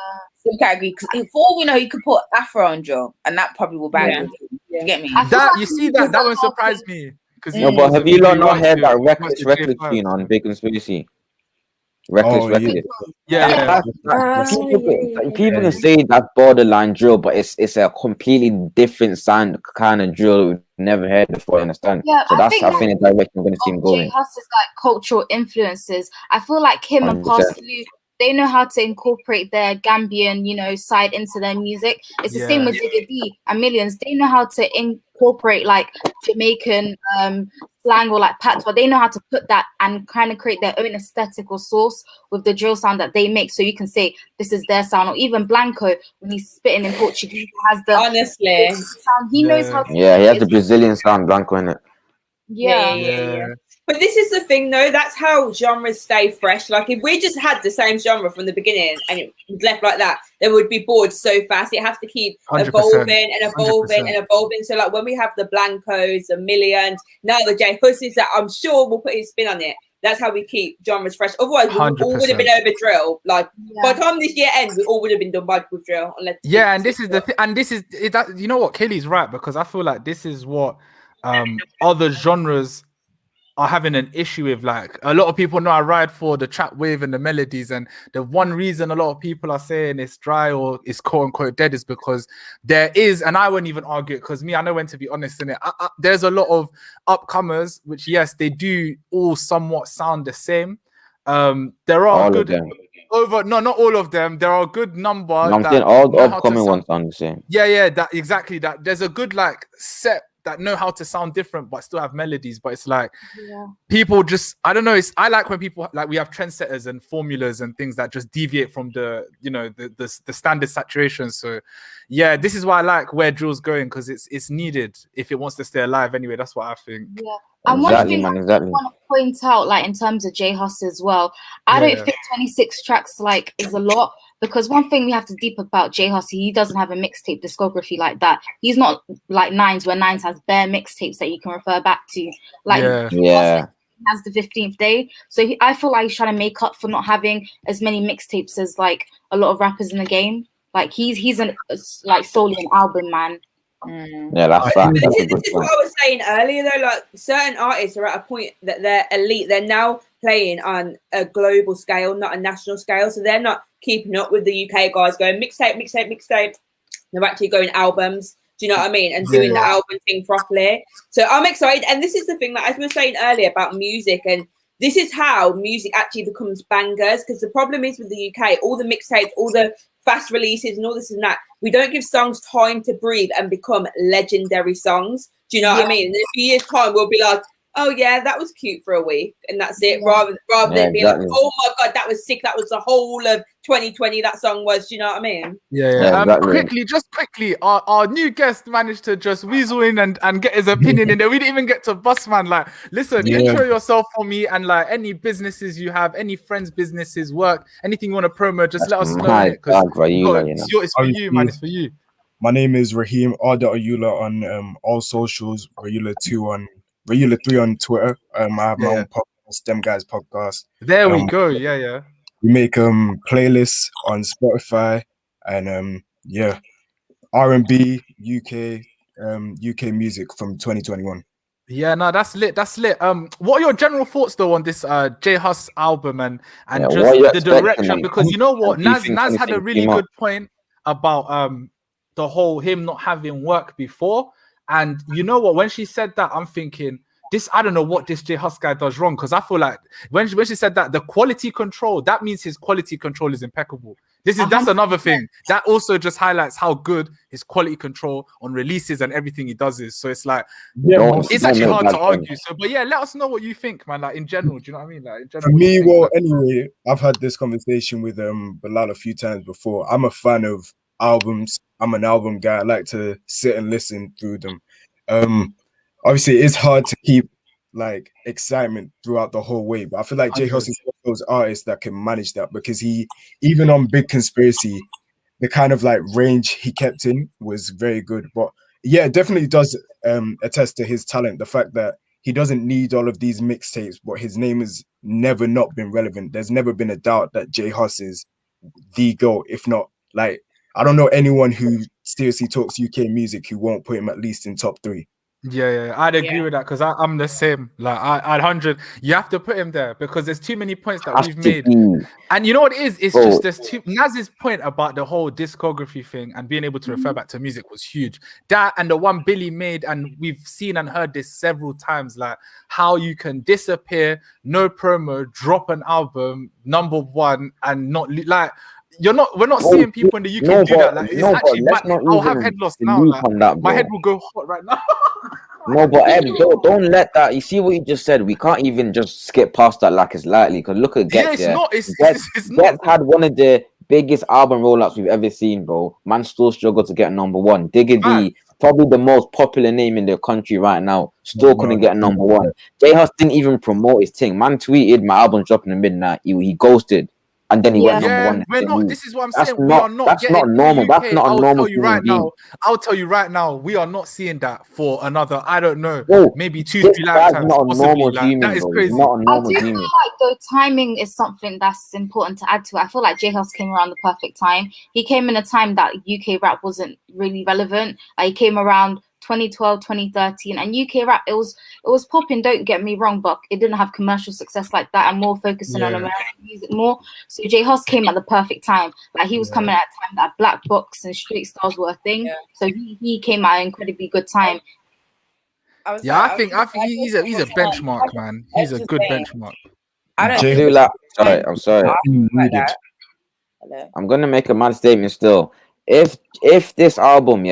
category. Because for all we know, you could put Afro on drill, and that probably will bang. You get me? That won't surprise me. But have you not heard that Reckless tune on Big Conspiracy? Reckless. People can say that's borderline drill, but it's a completely different sound kind of drill we've never heard before. Understand? Yeah, so I think the direction we're going to see him going. J Hus is like cultural influences. I feel like him and Parsley, they know how to incorporate their Gambian, side into their music. It's the same with Digga D and Millions. They know how to incorporate like Jamaican slang or like patois. They know how to put that and kind of create their own aesthetic or source with the drill sound that they make. So you can say this is their sound. Or even Blanco, when he's spitting in Portuguese, has the sound. He knows how to. Yeah, he has the Brazilian sound, Blanco, in it. Yeah. But this is the thing, though. That's how genres stay fresh. Like, if we just had the same genre from the beginning and it was left like that, then we'd be bored so fast. It has to keep evolving and evolving 100%. And evolving. So, like, when we have the Blancos, the Millions, now the J Husses, that I'm sure will put his spin on it. That's how we keep genres fresh. Otherwise, we all would have been over drill. Like, by the time this year ends, we all would have been done with drill. And this is the thing. And this is that. You know what? Kaylee's right, because I feel like this is what other genres are having an issue with. Like, a lot of people know I ride for the trap wave and the melodies, and the one reason a lot of people are saying it's dry or it's quote unquote dead is because there is, and I won't even argue it, because I know when to be honest in it. There's a lot of upcomers which, yes, they do all somewhat sound the same. There are not all of them. There are a good number. I'm saying all the upcoming ones sound the same. That exactly that. There's a good like set that know how to sound different but still have melodies, but it's like people just, I don't know, I like when people, like, we have trendsetters and formulas and things that just deviate from the standard saturation. So this is why I like where drill's going, because it's needed if it wants to stay alive anyway. That's what I think. And one thing I want to point out, like in terms of J Hus as well, I don't think 26 tracks like is a lot, because one thing we have to deep about J Hus, he doesn't have a mixtape discography like that. He's not like Nines, where Nines has bare mixtapes that you can refer back to. Like has the 15th day. So I feel like he's trying to make up for not having as many mixtapes as like a lot of rappers in the game. Like he's like solely an album man. Yeah, that's fact. This is what I was saying earlier though. Like certain artists are at a point that they're elite. They're now playing on a global scale, not a national scale. So they're not keeping up with the UK guys going mixtape. They're actually going albums. Do you know what I mean? And doing the album thing properly. So I'm excited. And this is the thing that, as we were saying earlier about music, and this is how music actually becomes bangers. Because the problem is with the UK, all the mixtapes, all the fast releases and all this and that, we don't give songs time to breathe and become legendary songs. Do you know what I mean? In a few years' time, we'll be like, oh yeah, that was cute for a week, and that's it. Rather than being like, oh my god, that was sick. That was the whole of 2020. That song was. Do you know what I mean? Yeah. Quickly, our new guest managed to just weasel in and get his opinion in there. We didn't even get to bust, man. Like, listen, intro yourself for me, and like any businesses you have, any friends' businesses, work, anything you want to promo, just let us know. It's for you, man. It's for you. My name is Raheem Ayula on all socials. Ayula2 on. Ayula 3 on Twitter. I have my own podcast, Them Guys Podcast. There we go. Yeah. We make playlists on Spotify and R&B, UK music from 2021. Yeah, no, that's lit. What are your general thoughts though on this J Hus album and just the direction? Because you know what, Nas had a really good point about the whole him not having work before. And you know what? When she said that, I'm thinking, I don't know what this J Hus guy does wrong, because I feel like when she said that, the quality control, that means his quality control is impeccable. That's another thing that also just highlights how good his quality control on releases and everything he does is. So it's like, it's actually hard to argue. So, but yeah, let us know what you think, man. Like in general, do you know what I mean? Like in general, for me, anyway, I've had this conversation with Bilal a few times before. I'm a fan of albums. I'm an album guy. I like to sit and listen through them. Obviously it's hard to keep like excitement throughout the whole way, but I feel like J Hus is one of those artists that can manage that, because he, even on Big Conspiracy, the kind of like range he kept in was very good. But yeah, it definitely does attest to his talent, the fact that he doesn't need all of these mixtapes, but his name has never not been relevant. There's never been a doubt that J Hus is the GOAT, if not, like, I don't know anyone who seriously talks UK music who won't put him at least in top 3. Yeah, I'd agree with that, because I'm the same. Like, I'd 100. You have to put him there because there's too many points that we've made. And you know what it is? It's just there's too. Naz's point about the whole discography thing and being able to refer back to music was huge. That and the one Billy made, and we've seen and heard this several times, like how you can disappear, no promo, drop an album, number 1, and not like. We're not seeing people in the UK do that. Like, it's actually mad. I'll have head loss now. Like, my head will go hot right now. No, but Ed, don't let that. You see what you just said? We can't even just skip past that like it's lightly. Because look at Gets. It's not. Gets had one of the biggest album roll-ups we've ever seen, bro. Man still struggled to get number 1. Digga D, probably the most popular name in the country right now, still couldn't get number 1. J Hus didn't even promote his thing. Man tweeted, my album's dropping at midnight. He ghosted. And then he went number 1. We're not. This is what I'm saying. We are not. That's not normal. That's not a normal thing. I'll tell you right now. We are not seeing that for another. I don't know. Maybe 2-3 lifetimes. Not a normal demon, that is crazy. Not a normal I do feel like though timing is something that's important to add to it. I feel like J Hus came around the perfect time. He came in a time that UK rap wasn't really relevant. He came around 2012, 2013, and UK rap, it was popping, don't get me wrong, but it didn't have commercial success like that, and more focusing on American music more. So J Hus came at the perfect time. Like, he was coming at a time that Black Box and Street Stars were a thing. So he came at an incredibly good time. I think he's a benchmark, man. He's a good benchmark. I don't do that. I'm sorry. I'm gonna make a mad statement still. If this album,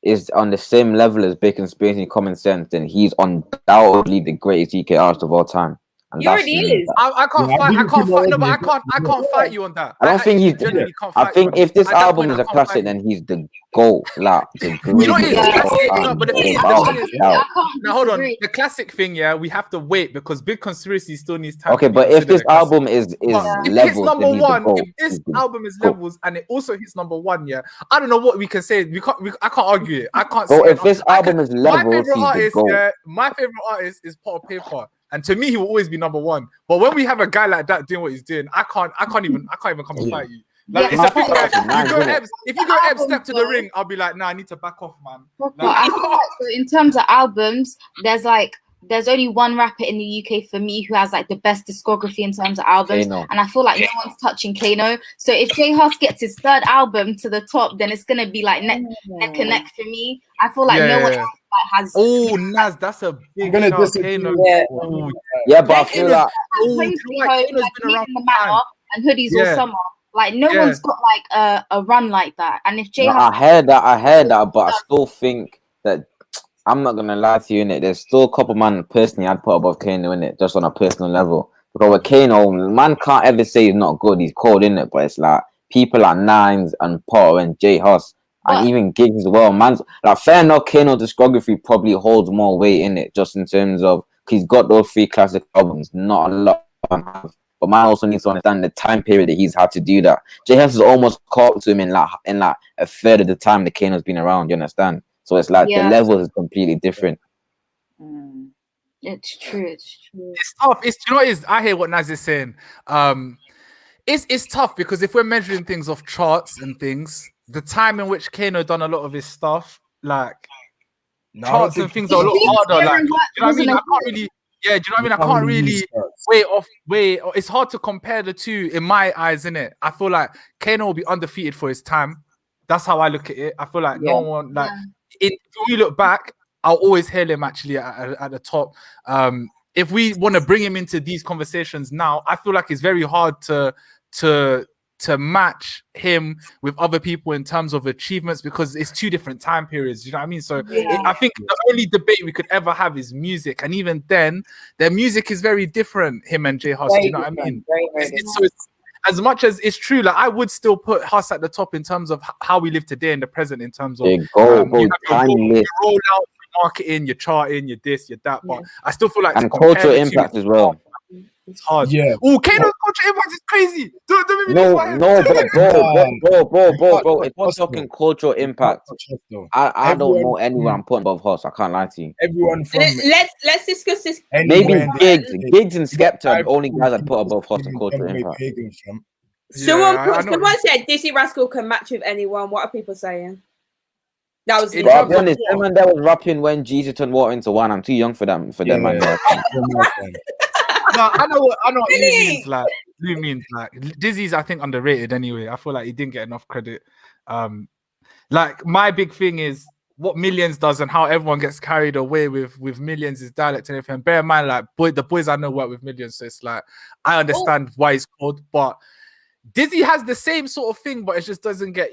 is on the same level as Big Conspiracy Common Sense, then he's undoubtedly the greatest UK artist of all time. And he already is. I can't fight you on that. I don't think he's. I think if this album is a classic, then he's the GOAT. Like, you know what it is? But the thing is, now hold on. The classic thing, we have to wait because Big Conspiracy still needs time. Okay, but if this album is levels, number 1, if this album is levels and it also hits number 1, I don't know what we can say. I can't argue it. I can't. So if this album is levels, my favorite artist is Pot of Paper. And to me, he will always be number one. But when we have a guy like that doing what he's doing, I can't even come and fight you. Like, it's a thing where if you go Eb step to the ring, I'll be like, nah, I need to back off, man. Like, I feel like, so in terms of albums, there's only one rapper in the UK for me who has like the best discography in terms of albums, and I feel like no one's touching Kano. So if J Hus gets his third album to the top, then it's gonna be like neck and neck for me. I feel like no one else has. Oh, Naz, that's a big Kano. Yeah, but I feel like and hoodies all summer. Like no one's got like a run like that. And if J Hus, I heard that, but I still think that. I'm not gonna lie to you, innit. There's still a couple man personally I'd put above Kano, innit, just on a personal level. Because with Kano, man can't ever say he's not good. He's cold, innit. But it's like people like Nines and Potter and J Hus and even Gigs as well. Man's like fair enough. Kano discography probably holds more weight in it, just in terms of he's got those 3 classic albums. Not a lot of them have. But man also needs to understand the time period that he's had to do that. J Hus has almost caught up to him in like a third of the time that Kano's been around. You understand? So it's like the level is completely different. It's true. It's tough. You know what it is? I hear what Naz is saying. It's tough because if we're measuring things off charts and things, the time in which Kano done a lot of his stuff, like charts and things are a lot harder. Like, you know what I mean? I can't really. Yeah, do you know what I mean? I can't really it's hard to compare the two in my eyes, innit? I feel like Kano will be undefeated for his time. That's how I look at it. I feel like no one like. If we look back, I'll always hail him actually at the top. If we want to bring him into these conversations now, I feel like it's very hard to match him with other people in terms of achievements because it's 2 different time periods. You know what I mean? So I think the only debate we could ever have is music, and even then, their music is very different. Him and J Hus. Do you know what I mean? It's as much as it's true, like I would still put Hus at the top in terms of how we live today in the present, in terms of you roll out marketing, your charting, your this, your that. But I still feel like and cultural impact as well. It's hard. Yeah. Oh, Kano's cultural impact is crazy. Bro. If we're talking cultural impact, I don't know anyone I'm putting above Hus. I can't lie to you. Everyone from let's discuss this. Maybe Gigs and Skepta, the only guys I'd put above Hus in cultural impact. Someone said Dizzy Rascal can match with anyone. What are people saying? That was I'll be honest, them man that was rapping when Jesus turned water into wine. I'm too young for them. Man. No, I know what Lou means. Like Dizzy's, I think, underrated anyway. I feel like he didn't get enough credit. Like my big thing is what Millions does and how everyone gets carried away with Millions' is dialect and everything. Bear in mind, like the boys I know work with Millions, so it's like I understand why it's called, but Dizzy has the same sort of thing, but it just doesn't get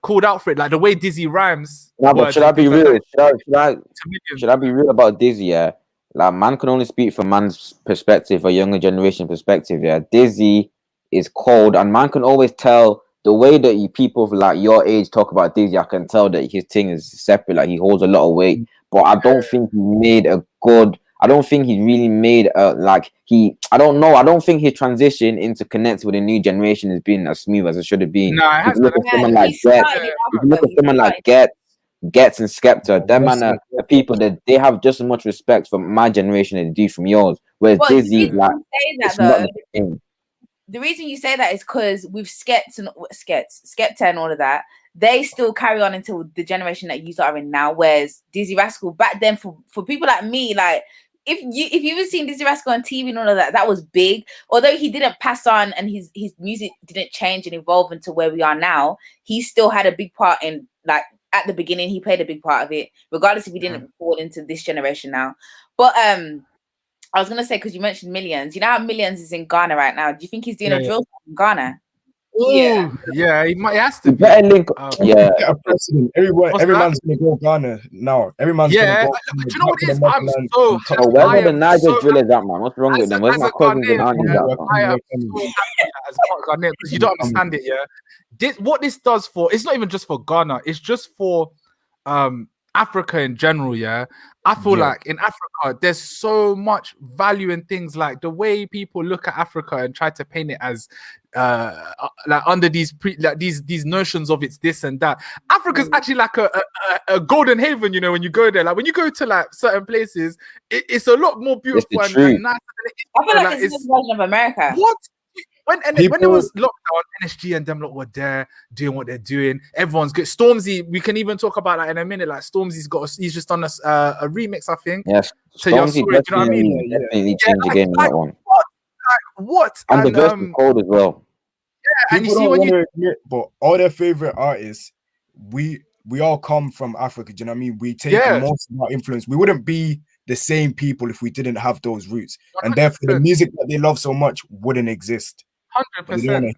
called out for it. Like the way Dizzy rhymes. No, but should I be real? Should I be real about Dizzy? Yeah. Like man can only speak from man's perspective, a younger generation perspective. Yeah, Dizzy is cold, and man can always tell the way that people of like your age talk about Dizzy. I can tell that his thing is separate. Like he holds a lot of weight, but I don't think he made a good. I don't think he really made I don't know. I don't think his transition into connect with a new generation has been as smooth as it should have been. No, if you look at someone like Gets and Skepta, them man are the people that they have just as much respect from my generation as they do from yours. Whereas Dizzy, like, it's not the same. The reason you say that is because with Skepta and all of that, they still carry on until the generation that you are in now. Whereas Dizzy Rascal back then, for people like me, like if you've ever seen Dizzy Rascal on TV and all of that, that was big. Although he didn't pass on and his music didn't change and evolve into where we are now, he still had a big part in, like, at the beginning, he played a big part of it, regardless if he didn't fall into this generation now. But I was gonna say, because you mentioned Millions, you know how Millions is in Ghana right now. Do you think he's doing a drill in Ghana? Yeah, he has to. Better link. Yeah, everyone's gonna go Ghana now. Everyone's gonna go. Do you know what it is? I'm so happy. Where the Niger drillers at, man? What's wrong with them? Where's my cousins and aunties at? I am so happy as part of Ghana because you don't understand it, yeah. What this does for, it's not even just for Ghana, it's just for I Africa in general, I feel like in Africa, there's so much value in things like the way people look at Africa and try to paint it as like under these these notions of it's this and that. Africa's actually like a golden haven, you know, when you go there. Like when you go to like certain places, it's a lot more beautiful and nice. I feel like it's this version of America. What? When it was lockdown, NSG and them lot were there doing what they're doing. Everyone's good. Stormzy, we can even talk about that in a minute. Like he's just done a remix, I think. Yes, Stormzy, you know what I mean? Definitely changed the game in that one. What? And the verse is cold as well. Yeah, and you see when you admit, but all their favorite artists, we all come from Africa. Do you know what I mean? We take most of our influence. We wouldn't be the same people if we didn't have those roots, 100%. And therefore the music that they love so much wouldn't exist. 100%.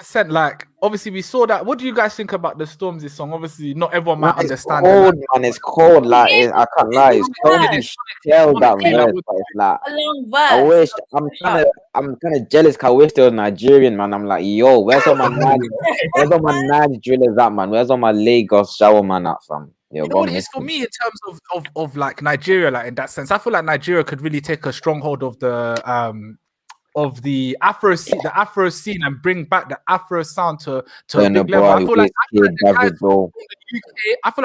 100%. Like, obviously, we saw that. What do you guys think about the Stormzy song? Obviously, not everyone might understand. Cold, man. It's cold. Like, I can't lie. It's Stormzy tell that verse, but it's like, a long verse. I'm kind of jealous. Cause I wish there was Nigerian, man. I'm like, yo, where's all my Nige drillers at, man? Where's all my Lagos shower man at, fam? You know what it is for me in terms of like Nigeria, like in that sense, I feel like Nigeria could really take a stronghold of the Afro scene and bring back the Afro sound to a big level. I feel like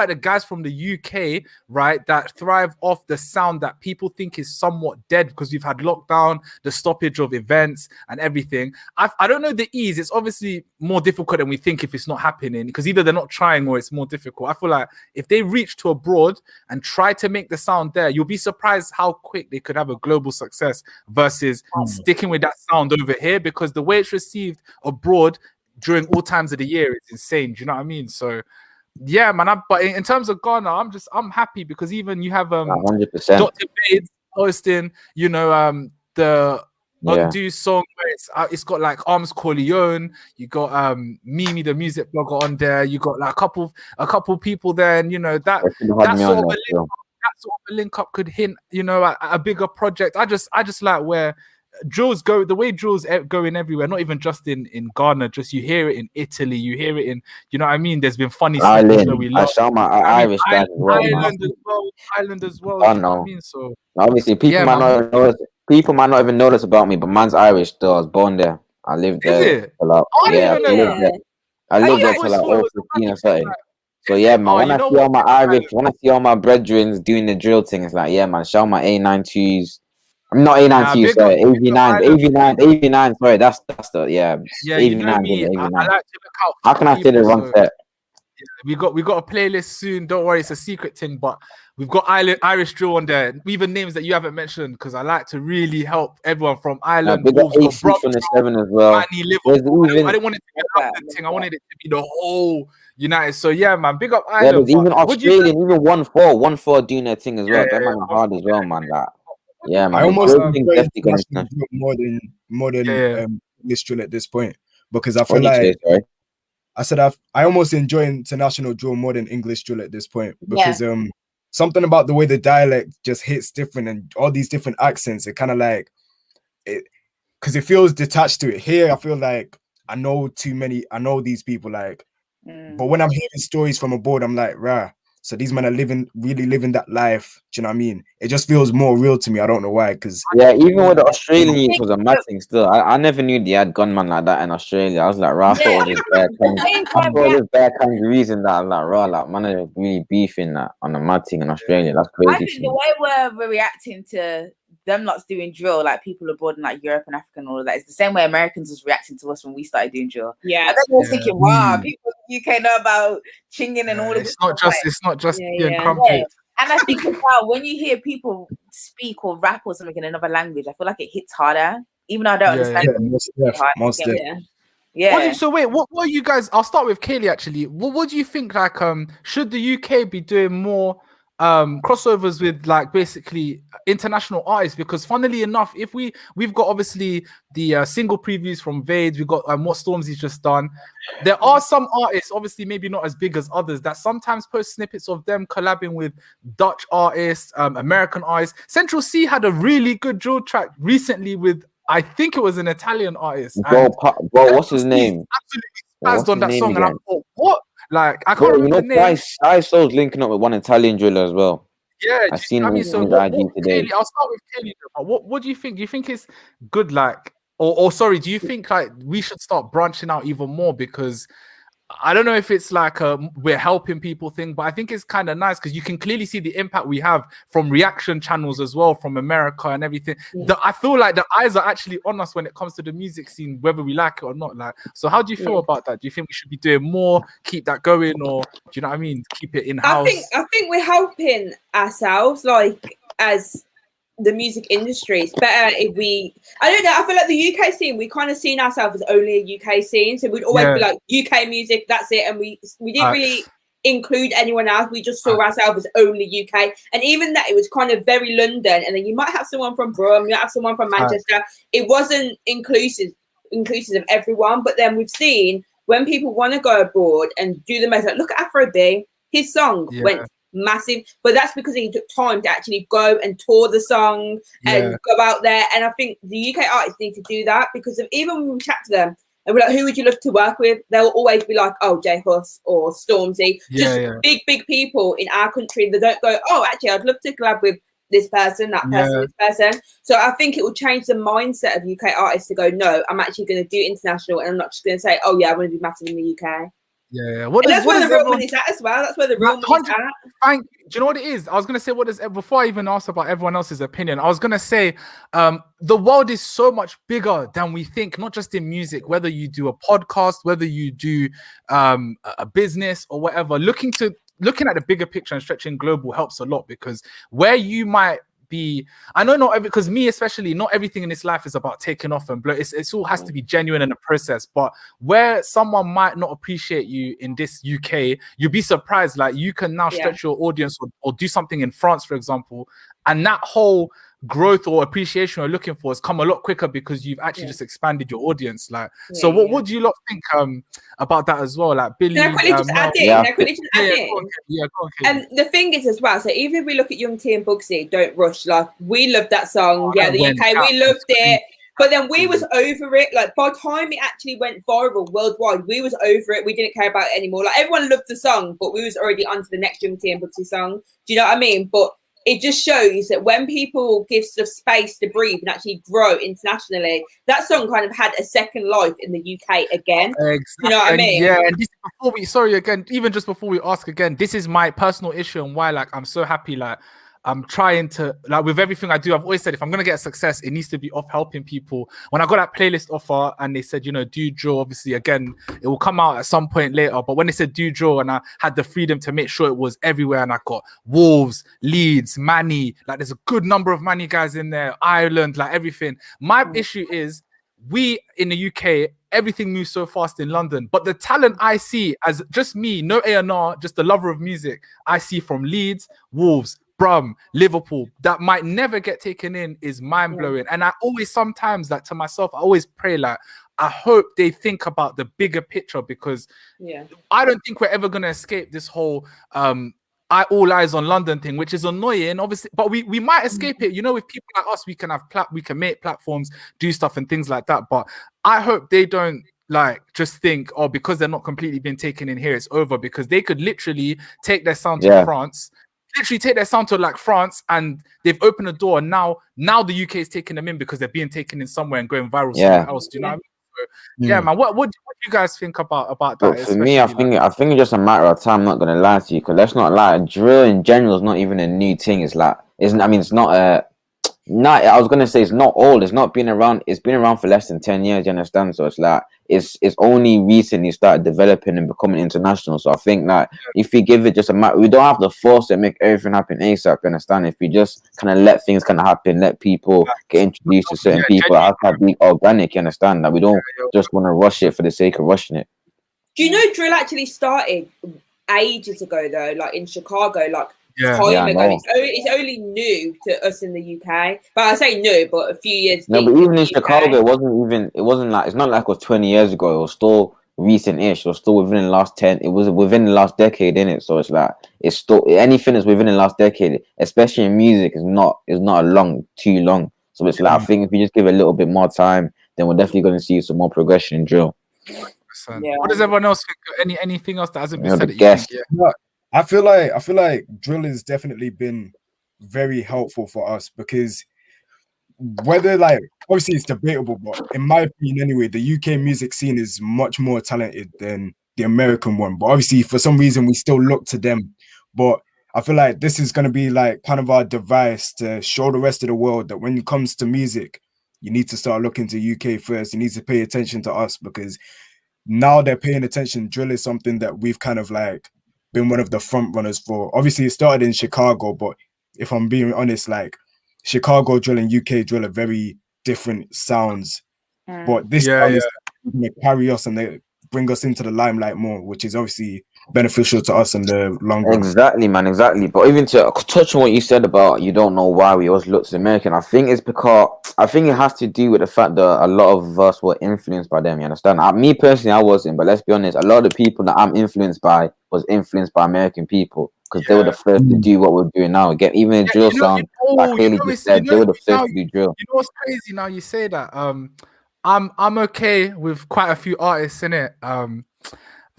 the guys from the UK, right, that thrive off the sound that people think is somewhat dead because we've had lockdown, the stoppage of events and everything. I don't know the ease. It's obviously more difficult than we think if it's not happening because either they're not trying or it's more difficult. I feel like if they reach to abroad and try to make the sound there, you'll be surprised how quick they could have a global success versus sticking with that sound over here, because the way it's received abroad during all times of the year is insane. Do you know what I mean? So yeah, man. But in terms of Ghana, I'm happy because even you have 100%. Dr. Bates hosting, you know, the Undo song where it's got like Armz Korleone, you got Mimi the music blogger on there, you got like a couple people there, and you know that sort of a link up could hint, you know, at a bigger project. I just like where drills go, the way drills going everywhere, not even just in Ghana, just you hear it in Italy, you hear it in, you know what I mean? There's been funny snippets where we love Irish guys as well. Island as well. I know. You know what I mean? So obviously people might not even know this about me, but man's Irish still. I was born there. I lived there. I lived there till like 15 or something. So yeah, man, when I see all my brethren doing the drill thing, it's like, yeah, man, shout my A92s. I'm not A92, sorry, AV9, sorry, that's the, AV9, you know me, I like to look out. How can I say the wrong set? We got a playlist soon, don't worry, it's a secret thing, but we've got Irish drill on there, even names that you haven't mentioned, because I like to really help everyone from Ireland. We got AC from the 7 as well. I didn't want it to be a London thing, I wanted it to be the whole United. So yeah, man, big up Ireland. Yeah, even Australian, even 1-4 doing their thing as well. That man hard as well, man. Like, yeah, man. I almost more than English drill at this point, because I feel like I almost enjoy international drill more than English drill at this point, because something about the way the dialect just hits different and all these different accents, it kind of like it, because it feels detached to it. Here I feel like I know these people, like, but when I'm hearing stories from abroad, I'm like, rah. So these men are really living that life. Do you know what I mean? It just feels more real to me. I don't know why. Because even with the Australian youth was a mad thing still. I never knew they had gunman like that in Australia. I was like, rah, I thought it was bare kangaroos in that. I was like, rah, like, man, are really beefing that on the mad thing in Australia. That's crazy. I think the way we're reacting to them lots doing drill, like people abroad in like Europe and Africa and all of that, it's the same way Americans was reacting to us when we started doing drill. Yeah, and then I was thinking, wow, people in the UK know about chinging and all of this. It's not just being crumpet. And I think about when you hear people speak or rap or something in another language, I feel like it hits harder, even though I don't understand. Yeah. So wait, what are you guys? I'll start with Kaylee actually. What do you think? Like, should the UK be doing more crossovers with like basically international artists? Because funnily enough, if we've got obviously the single previews from Vades, we've got what Stormzy's just done. There are some artists, obviously maybe not as big as others, that sometimes post snippets of them collabing with Dutch artists, American artists. Central C had a really good drill track recently with, I think it was an Italian artist. Bro, what's his name? Absolutely spazzed on that song, and I thought, what? Like I can't remember the name. Soul's linking up with one Italian driller as well. Yeah, I seen him so on IG today. Kaylee, I'll start with Kaylee. What do you think? Do you think it's good? Like, or sorry, do you think like we should start branching out even more? Because I don't know if it's like we're helping people thing, but I think it's kind of nice because you can clearly see the impact we have from reaction channels as well, from America and everything. I feel like the eyes are actually on us when it comes to the music scene, whether we like it or not. Like, so how do you feel about that? Do you think we should be doing more, keep that going, or do you know what I mean? Keep it in house. I think we're helping ourselves, like as the music industry. It's better if I don't know, I feel like the UK scene, we kind of seen ourselves as only a UK scene, so we'd always be like UK music, that's it, and we didn't really include anyone else. We just saw ourselves as only UK, and even that, it was kind of very London, and then you might have someone from Brum, you might have someone from Manchester. It wasn't inclusive of everyone. But then we've seen when people want to go abroad and do the most, like look at Afro B, his song went massive, but that's because he took time to actually go and tour the song and go out there. And I think the UK artists need to do that, because even when we chat to them and we're like, who would you love to work with, they'll always be like, oh, J Hus or Stormzy, big people in our country that don't go, oh, actually I'd love to collab with this person, that person, this person. So I think it will change the mindset of UK artists to go, no, I'm actually going to do international, and I'm not just going to say, oh yeah, I want to be massive in the UK. That's where the real money's at as well. That's where the real money's at. Do you know what it is? I was going to say, before I even ask about everyone else's opinion, I was going to say the world is so much bigger than we think, not just in music, whether you do a podcast, whether you do a business or whatever. Looking at the bigger picture and stretching global helps a lot, because where you might be, I know because me especially, not everything in this life is about taking off and blow. It's all has to be genuine in the process. But where someone might not appreciate you in this UK, you'll be surprised. Like, you can now stretch your audience or do something in France, for example, and that whole growth or appreciation you're looking for has come a lot quicker because you've actually just expanded your audience. Like, so what do you lot think about that as well? Like, Billy, can I quickly just add in? And the thing is as well, so even if we look at Young T and Bugsy, Don't Rush, like, we loved that song. The UK, we loved it. But then we was over it. Like, by the time it actually went viral worldwide, we was over it. We didn't care about it anymore. Like, everyone loved the song, but we was already onto the next Young T and Bugsy song. Do you know what I mean? But it just shows that when people give stuff space to breathe and actually grow internationally, that song kind of had a second life in the UK again. Exactly. You know what I mean? Yeah, and just before we ask again, this is my personal issue and why, like, I'm so happy, like, I'm trying to, like, with everything I do, I've always said, if I'm going to get success, it needs to be off helping people. When I got that playlist offer and they said, you know, do draw, obviously, again, it will come out at some point later. But when they said do draw, and I had the freedom to make sure it was everywhere, and I got Wolves, Leeds, Manny, like, there's a good number of Manny guys in there, Ireland, like, everything. My issue is, we in the UK, everything moves so fast in London, but the talent I see, as just me, no A&R, just the lover of music, I see from Leeds, Wolves, Brum, Liverpool, that might never get taken in, is mind-blowing. And I always, sometimes, like, to myself, I always pray, like, I hope they think about the bigger picture, because I don't think we're ever going to escape this whole all eyes on London thing, which is annoying, obviously, but we might escape it. You know, with people like us, we can have we can make platforms, do stuff and things like that. But I hope they don't, like, just think, oh, because they're not completely been taken in here, it's over, because they could literally take their sound to France, like France, and they've opened the door, and now the UK is taking them in because they're being taken in somewhere and going viral somewhere else. Do you know what I mean? So, man, what do you guys think about that? But for me, I think it's just a matter of time. I'm not gonna lie to you, because let's not lie, drill in general is not even a new thing. It's like, it's not a I was gonna say it's not old. It's not been around. It's been around for less than 10 years. You understand? So it's like it's only recently started developing and becoming international. So I think that if we give it just a matter, we don't have to force it and make everything happen ASAP. You understand? If we just kind of let things kind of happen, let people get introduced to certain people, it has to be organic. You understand? That we don't just want to rush it for the sake of rushing it. Do you know drill actually started ages ago though? Like in Chicago, like. It's only new to us in the UK, but I say new, but a few years. No, but even in Chicago, it's not like it was 20 years ago. It was still recent-ish. It was still within the last 10. It was within the last decade, innit? So it's like, it's still anything that's within the last decade, especially in music, is not too long. So it's like, I think if you just give it a little bit more time, then we're definitely going to see some more progression in drill. man. What does everyone else think? Anything else that hasn't been said? I feel like drill has definitely been very helpful for us, because whether, like, obviously it's debatable, but in my opinion anyway, the UK music scene is much more talented than the American one. But obviously for some reason we still look to them. But I feel like this is going to be like kind of our device to show the rest of the world that when it comes to music, you need to start looking to UK first. You need to pay attention to us, because now they're paying attention. Drill is something that we've kind of like been one of the front runners for. Obviously it started in Chicago, but if I'm being honest, like Chicago drill and UK drill are very different sounds. But this sound is going to carry us and they bring us into the limelight more, which is obviously beneficial to us in the long run. Exactly, man, exactly. But even to touch on what you said about you don't know why we always look to the American, I think it's because I think it has to do with the fact that a lot of us were influenced by them. You understand? Me personally, I wasn't, but let's be honest, a lot of the people that I'm influenced by was influenced by American people, because they were the first to do what we're doing now. Get even the drill sound, like Kaylee just said, they were the first to do drill. You know what's crazy now? You say that. I'm okay with quite a few artists in it.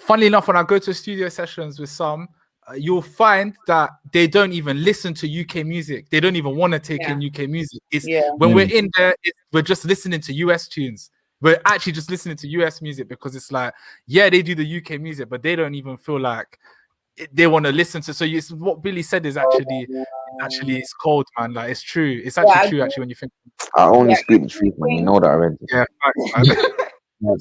Funnily enough, when I go to studio sessions with some, you'll find that they don't even listen to UK music. They don't even want to take in UK music. It's when we're in there, we're just listening to US tunes. We're actually just listening to US music, because it's like, they do the UK music, but they don't even feel like they want to listen to. So what Billy said is actually it's cold, man. Like, it's true. It's actually true, actually, when you think. I only speak the truth, man. You know that already.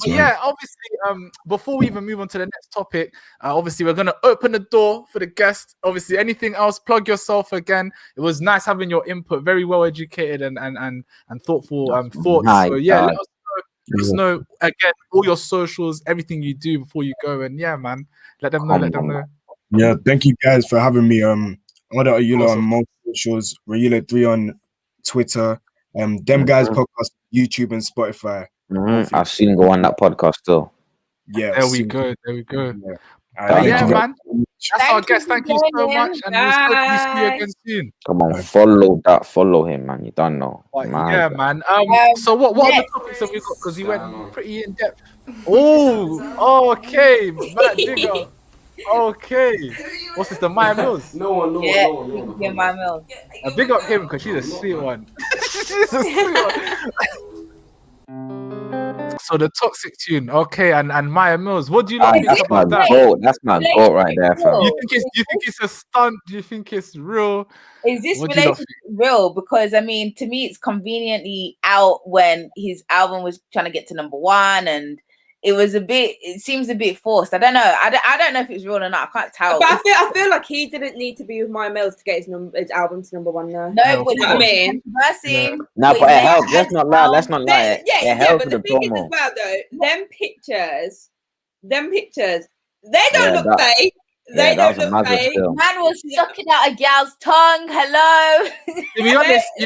Yeah, obviously, before we even move on to the next topic, obviously we're gonna open the door for the guest. Obviously, anything else, plug yourself again. It was nice having your input, very well educated and thoughtful thoughts. So let us know again all your socials, everything you do before you go, and man, let them know. Yeah, thank you guys for having me. Order Ayula on most socials, Rayula3 on Twitter, them guys podcast, YouTube and Spotify. I've seen go on that podcast too. Yeah, there we go. Man, that's our guest. Thank you so much, and we'll see you again soon. Come on, follow him, man. You don't know. Man. So what are the topics that we got? Because he went pretty in depth. Oh, okay, Matt Digga. Okay, what's this? The Maya Mills? No one. Maya Mills. Big up him, because she's a sweet one. She's a sweet one. So the Toxic tune, okay, and Maya Mills. What do you think about that? That's my goat right there, fam. You think it's a stunt? Do you think it's real? Is this relationship real? Because I mean, to me, it's conveniently out when his album was trying to get to #1, and it seems a bit forced. I don't know. I don't know if it's real or not. I can't tell. But I feel like he didn't need to be with Maya Mills to get his album to #1 now. No, but I mean, but it helped. Let's not lie. It helped with the promo. As well, though, them pictures, they don't look fake. They don't look fake. Man was sucking out a gal's tongue. Hello. To be honest, you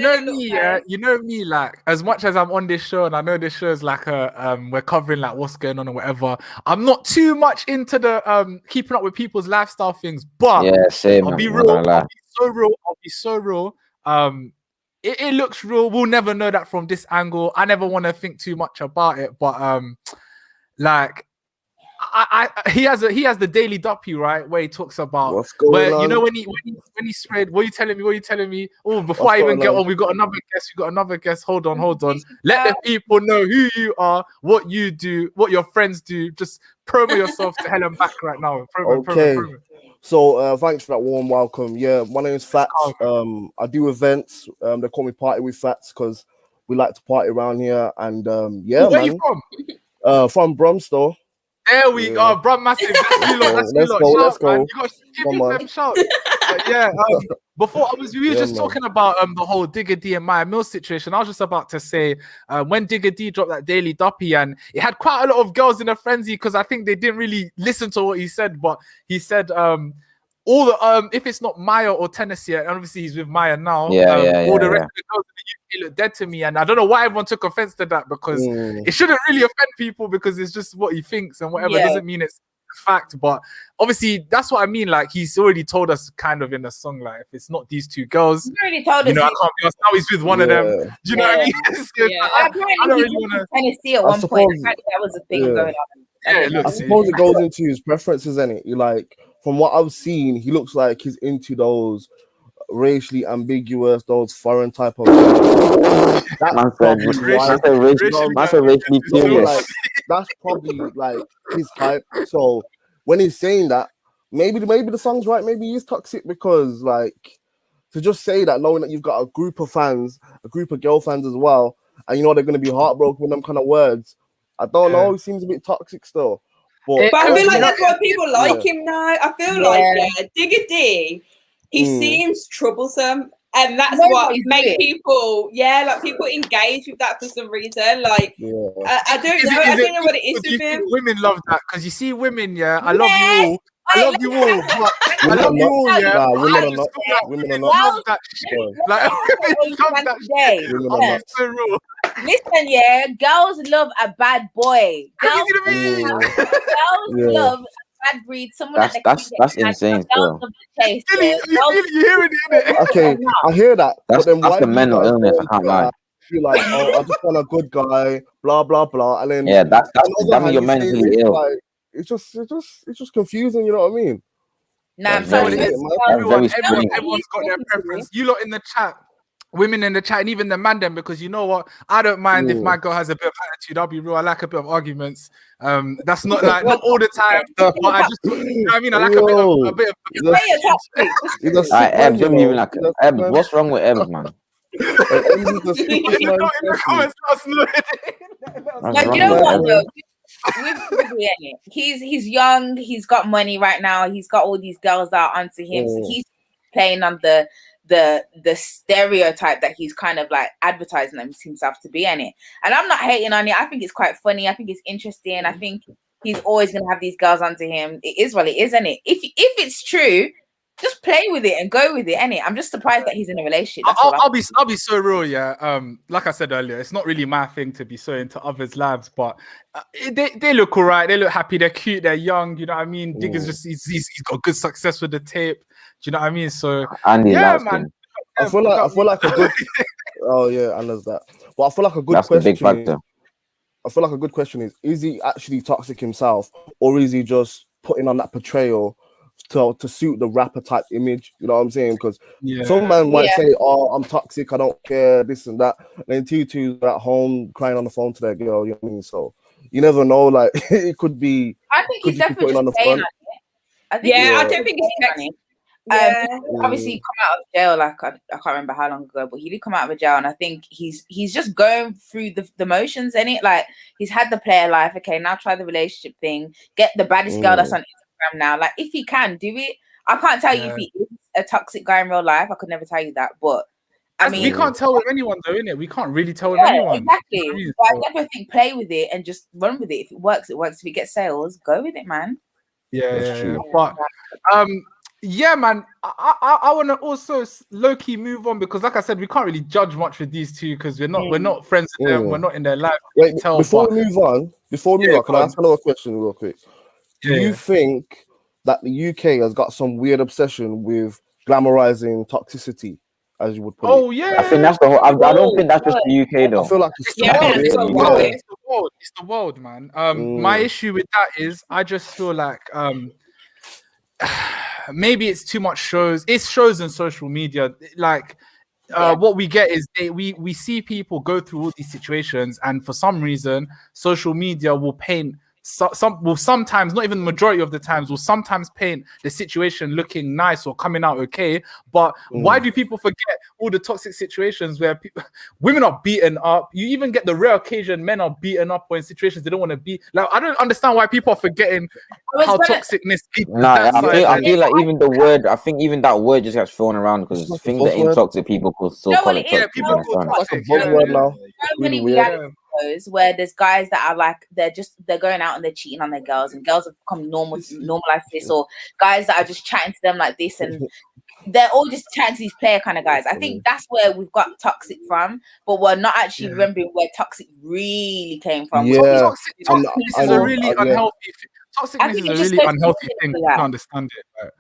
know me, like, as much as I'm on this show and I know this show is like we're covering like what's going on or whatever, I'm not too much into the keeping up with people's lifestyle things, but I'll be real. I'll be so real. It looks real. We'll never know that from this angle. I never want to think too much about it, but like, he has the Daily Duppy, right, where he talks about what's going on. You know, when he spread. What are you telling me? Oh, before I even get on, we got another guest. Hold on. Let the people know who you are, what you do, what your friends do. Just promo yourself to hell and back right now. Promo. So thanks for that warm welcome. Yeah, my name is Fats. I do events. They call me Party with Fats because we like to party around here. And where are you from? From Bromstow. There we go, bro. Massive. Let's go. You got to give them shout. Before we were just talking about the whole Digga D and Maya Mills situation. I was just about to say when Digga D dropped that Daily Duppy, and it had quite a lot of girls in a frenzy because I think they didn't really listen to what he said. But he said all the if it's not Maya or Tennessee, and obviously he's with Maya now. All the rest of the girls in the UK look dead to me, and I don't know why everyone took offense to that, because it shouldn't really offend people because it's just what he thinks and whatever. It doesn't mean it's a fact, but obviously that's what I mean. Like, he's already told us kind of in the song, like, if it's not these two girls, he already told us. I can't be honest. Now he's with one of them. Do you know what I mean? I don't really want to. Tennessee at one point. That was a thing going on. I suppose it goes into his preferences, isn't it? You like, from what I've seen, he looks like he's into those racially ambiguous, those foreign type of. That's probably like his type. So when he's saying that, maybe the song's right. Maybe he's toxic because like to just say that, knowing that you've got a group of fans, a group of girl fans as well, and you know they're going to be heartbroken with them kind of words. I don't know. He seems a bit toxic still. But I feel like that's why people like him now. I feel like Digga D, he seems troublesome, and that's what makes people, like people engage with that for some reason. Like, I don't know. I don't know what it is with him. Women love that because you see women, I love you all. I love you all. I love you all, yeah. Women are not. Love that shit. Like, women love that shit. I'm so real. Listen, girls love a bad boy. Girls love a bad breed. Someone that's insane. Still. You hearing it? Okay, I hear that. That's the mental illness. I can't lie. Feel like, I just want a good guy, blah blah blah, and then that's you're mentally ill. Like, it's just confusing. You know what I mean? Nah, I'm sorry. Everyone's got their preference. You lot in the chat. Women in the chat and even the man them, because you know what, I don't mind if my girl has a bit of attitude. I'll be real, I like a bit of arguments. That's not like not all the time, but I just, you know what I mean, I like a bit of Eb, don't even like Eb. What's wrong with Eb, man? Like, you know what though? He's young, he's got money right now, he's got all these girls that are onto him, so he's playing on the stereotype that he's kind of like advertising himself to be in it. And I'm not hating on it. I think it's quite funny. I think it's interesting. I think he's always gonna have these girls onto him. It is what it is, isn't it? If it's true, just play with it and go with it, innit? I'm just surprised that he's in a relationship. I'll be so real, like I said earlier, it's not really my thing to be so into others' lives, but they look all right. They look happy. They're cute. They're young. You know what I mean? Digga's just he's got good success with the tape. Do you know what I mean? So man. I feel like a good. Oh yeah, I know that. But I feel like a good That's question. The big factor. I feel like a good question is he actually toxic himself, or is he just putting on that portrayal to suit the rapper type image? You know what I'm saying? Because some man might say, "Oh, I'm toxic. I don't care this and that," and then Tutu's at home crying on the phone to that girl. You know what I mean? So you never know. Like it could be. I think he's definitely putting on the front. I don't think he's funny. Obviously come out of jail, like I can't remember how long ago, but he did come out of jail, and I think he's just going through the motions, and it like he's had the player life. Okay, now try the relationship thing. Get the baddest girl that's on Instagram now. Like if he can do it, I can't tell you if he is a toxic guy in real life. I could never tell you that, but I mean, we can't tell with anyone though, innit? We can't really tell with anyone. Exactly. But I definitely think play with it and just run with it. If it works, it works. If it gets sales, go with it, man. Yeah. But yeah, man, I want to also low-key move on because, like I said, we can't really judge much with these two because we're not friends with them. We're not in their life. Wait, before we move on, can I ask another question real quick? Do you think that the UK has got some weird obsession with glamorizing toxicity, as you would put it? Oh yeah, I think that's the whole. I don't think that's just the UK though. I feel like it's the world, man. My issue with that is I just feel like maybe it's too much shows. It's shows and social media. Like what we get is we see people go through all these situations, and for some reason, social media will paint sometimes, not even the majority of the times, will sometimes paint the situation looking nice or coming out okay. But why do people forget all the toxic situations where women are beaten up? You even get the rare occasion men are beaten up or in situations they don't want to be. Like, I don't understand why people are forgetting how toxicness is. I feel like even the word, I think even that word just gets thrown around because things that ain't toxic people could still call it toxic. People call toxic. So many reality shows where there's guys that are like they're going out and they're cheating on their girls, and girls have become normalized this, or guys that are just chatting to them like this, and they're all just chatting to these player kind of guys. I think that's where we've got toxic from, but we're not actually remembering where toxic really came from. Toxicness is a really unhealthy thing. Toxicness is a really unhealthy thing. I don't understand it. Right?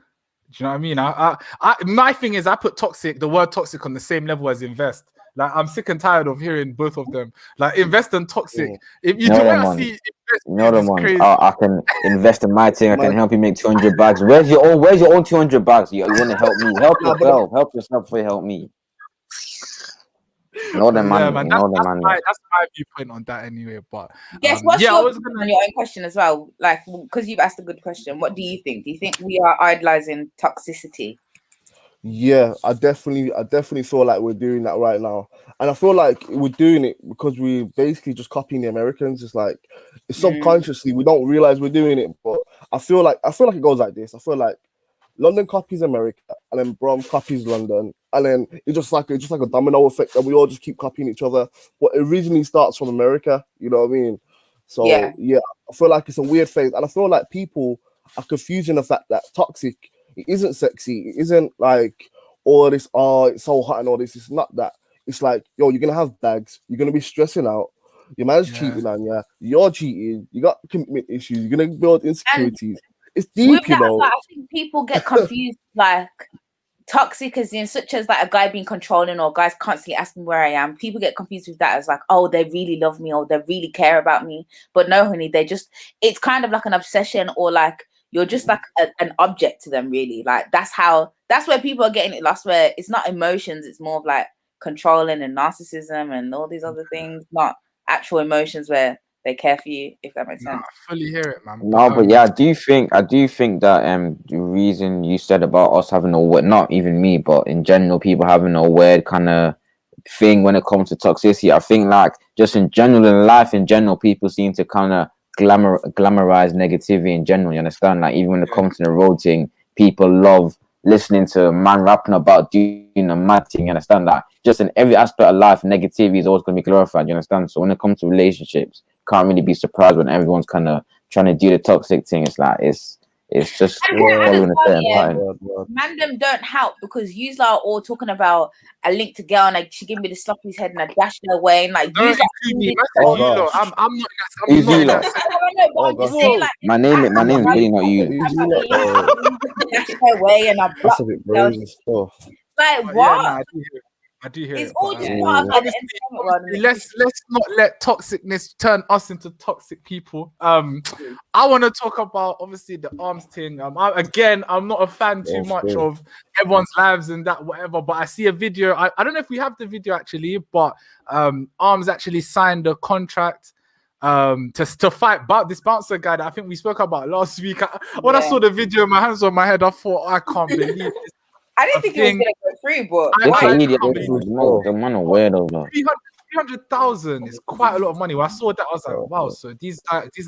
Do you know what I mean? My thing is I put the word toxic on the same level as invest. Like, I'm sick and tired of hearing both of them. Like, invest in toxic. If you know do them not ones. see, You know them ones. crazy. I can invest in my thing. I can help you make 200 bags. Where's your own 200 bags? You want to help me? Help yourself. Help yourself before you help me. Know them, man. Man, Know them, man. That's my viewpoint on that anyway. But yes, what's your opinion on your own question as well? Like, because you've asked a good question. What do you think? Do you think we are idolizing toxicity? Yeah, I definitely feel like we're doing that right now, and I feel like we're doing it because we're basically just copying the Americans. It's like subconsciously we don't realize we're doing it, but I feel like it goes like this. I feel like London copies America, and then Brom copies London, and then it's just like a domino effect, and we all just keep copying each other. But it originally starts from America, you know what I mean? So yeah, I feel like it's a weird phase, and I feel like people are confusing the fact that toxic. It isn't sexy. It isn't like all this. Oh, it's so hot and all this. It's not that. It's like, yo, you're gonna have bags. You're gonna be stressing out. Your man's cheating on you. You're cheating. You got commitment issues. You're gonna build insecurities. It's deep, you know. I think people get confused. Like, toxic as in such as like a guy being controlling or guys constantly asking where I am. People get confused with that as like, oh, they really love me or they really care about me. But no, honey, it's kind of like an obsession, or like you're just like an object to them, really. Like, that's where people are getting it lost, where it's not emotions, it's more of like controlling and narcissism and all these other things, not actual emotions where they care for you, if that makes sense. I fully hear it, man. No, but yeah, I do think that the reason you said about us having not even me, but in general, people having a weird kind of thing when it comes to toxicity. I think like just in general in life, people seem to kind of glamorize negativity in general. You understand? Like, even when it comes to the road thing, people love listening to a man rapping about doing a mad thing. You understand? Like, just in every aspect of life, negativity is always going to be glorified. You understand? So when it comes to relationships, can't really be surprised when everyone's kind of trying to do the toxic thing. It's like it's just Mandem don't help because you are all talking about I linked a girl and like she gave me the sloppy's head and I dashed her away and like I'm not my name is really not you. Dashed her away and I blocked her. Like what? I do hear it's it. all just part of like the entertainment world. Let's not let toxicness turn us into toxic people. I want to talk about obviously the Armz thing. I'm not a fan too much of everyone's lives and that whatever, but I see a video. I don't know if we have the video actually, but Armz actually signed a contract to fight this bouncer guy that I think we spoke about last week. When I saw the video, my hands on my head, I thought I can't believe this. I didn't think it was gonna go through, but the man weirdo, though. 300,000 is quite a lot of money. When I saw that, I was like, wow. So these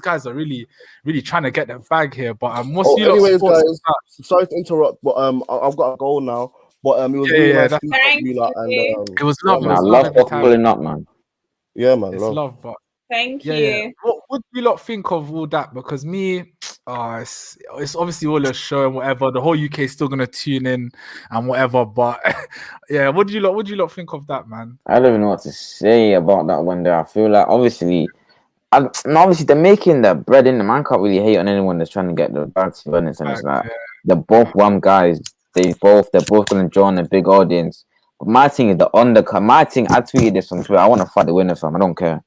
guys are really, really trying to get that bag here. But anyways, guys, sorry to interrupt, but I've got a goal now. But it was really nice to meet you, and it was love. I love pulling up, man. Yeah, man, it's love. But thank you. Yeah. What do you lot think of all that? Because me, it's obviously all a show and whatever. The whole UK is still gonna tune in and whatever. But yeah, what do you lot think of that, man? I don't even know what to say about that one. There, I feel like obviously they're making the bread in. The man can't really hate on anyone that's trying to get the bag, to be honest. And it's like they're both one guys. They're both gonna draw on a big audience. But my thing is the undercut. My thing, I tweeted this on Twitter. I want to fight the winner, fam. I don't care.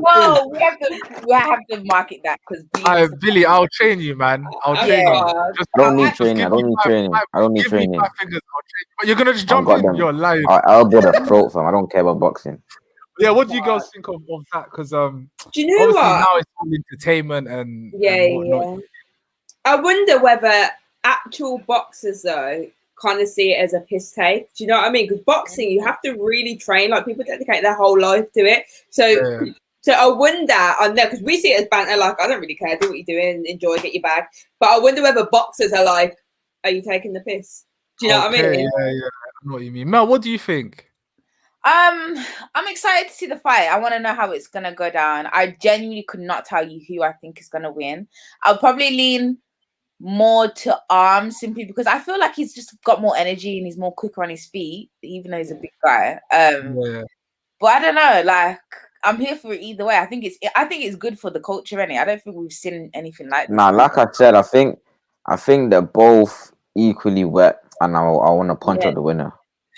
Whoa, we have to market that because Billy, I'll train you, man. I'll train you. I don't need training. I don't need training. But you're gonna just jump in. You're lying. I'll get a throat, fam. I don't care about boxing. Yeah, what do you guys think of that? Because do you know obviously what? now it's all entertainment and yeah. I wonder whether actual boxers though kind of see it as a piss take. Do you know what I mean? Because boxing, you have to really train. Like, people dedicate their whole life to it. So I wonder on there, because we see it as banter. Like, I don't really care. Do what you're doing. Enjoy. Get your bag. But I wonder whether boxers are like, are you taking the piss? Do you know what I mean? Yeah. I know what you mean. Mel, what do you think? I'm excited to see the fight. I want to know how it's gonna go down. I genuinely could not tell you who I think is gonna win. I'll probably lean more to Armz simply because I feel like he's just got more energy and he's more quicker on his feet, even though he's a big guy. But I don't know. Like, I'm here for it either way. I think it's good for the culture, innit? I don't think we've seen anything like this. Nah, like I said, I think they're both equally wet, and I want to punch out the winner.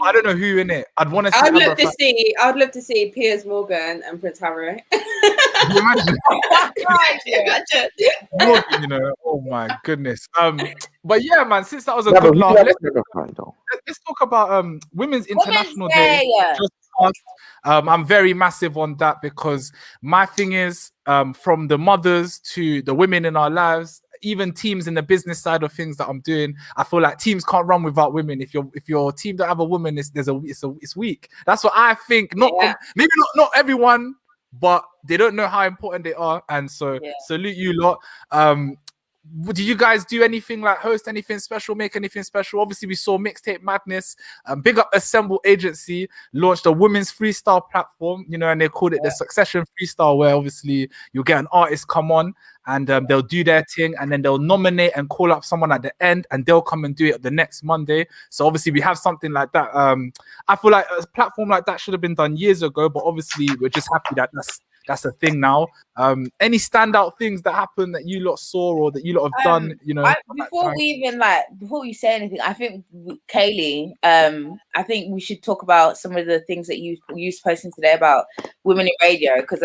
I don't know who in it. I'd want to see. I'd love to see Piers Morgan and Prince Harry. Imagine. Imagine. Morgan, you know. Oh my goodness. But yeah, man. Since that was a good laugh, let's talk about Women's International Day. Just passed. I'm very massive on that because my thing is, from the mothers to the women in our lives, even teams in the business side of things that I'm doing, I feel like teams can't run without women. If your team don't have a woman, it's weak. That's what I think. Maybe not everyone, but they don't know how important they are. And so salute you lot. Do you guys do anything like host anything special, make anything special? Obviously, we saw Mixtape Madness. Big Up Assemble Agency launched a women's freestyle platform, you know, and they called it the Succession Freestyle, where obviously you'll get an artist come on and they'll do their thing and then they'll nominate and call up someone at the end and they'll come and do it the next Monday. So obviously we have something like that. I feel like a platform like that should have been done years ago, but obviously we're just happy that that's a thing now. Any standout things that happened that you lot saw or that you lot have done, you know? Before we say anything, I think Kaylee, I think we should talk about some of the things that you posting today about women in radio, because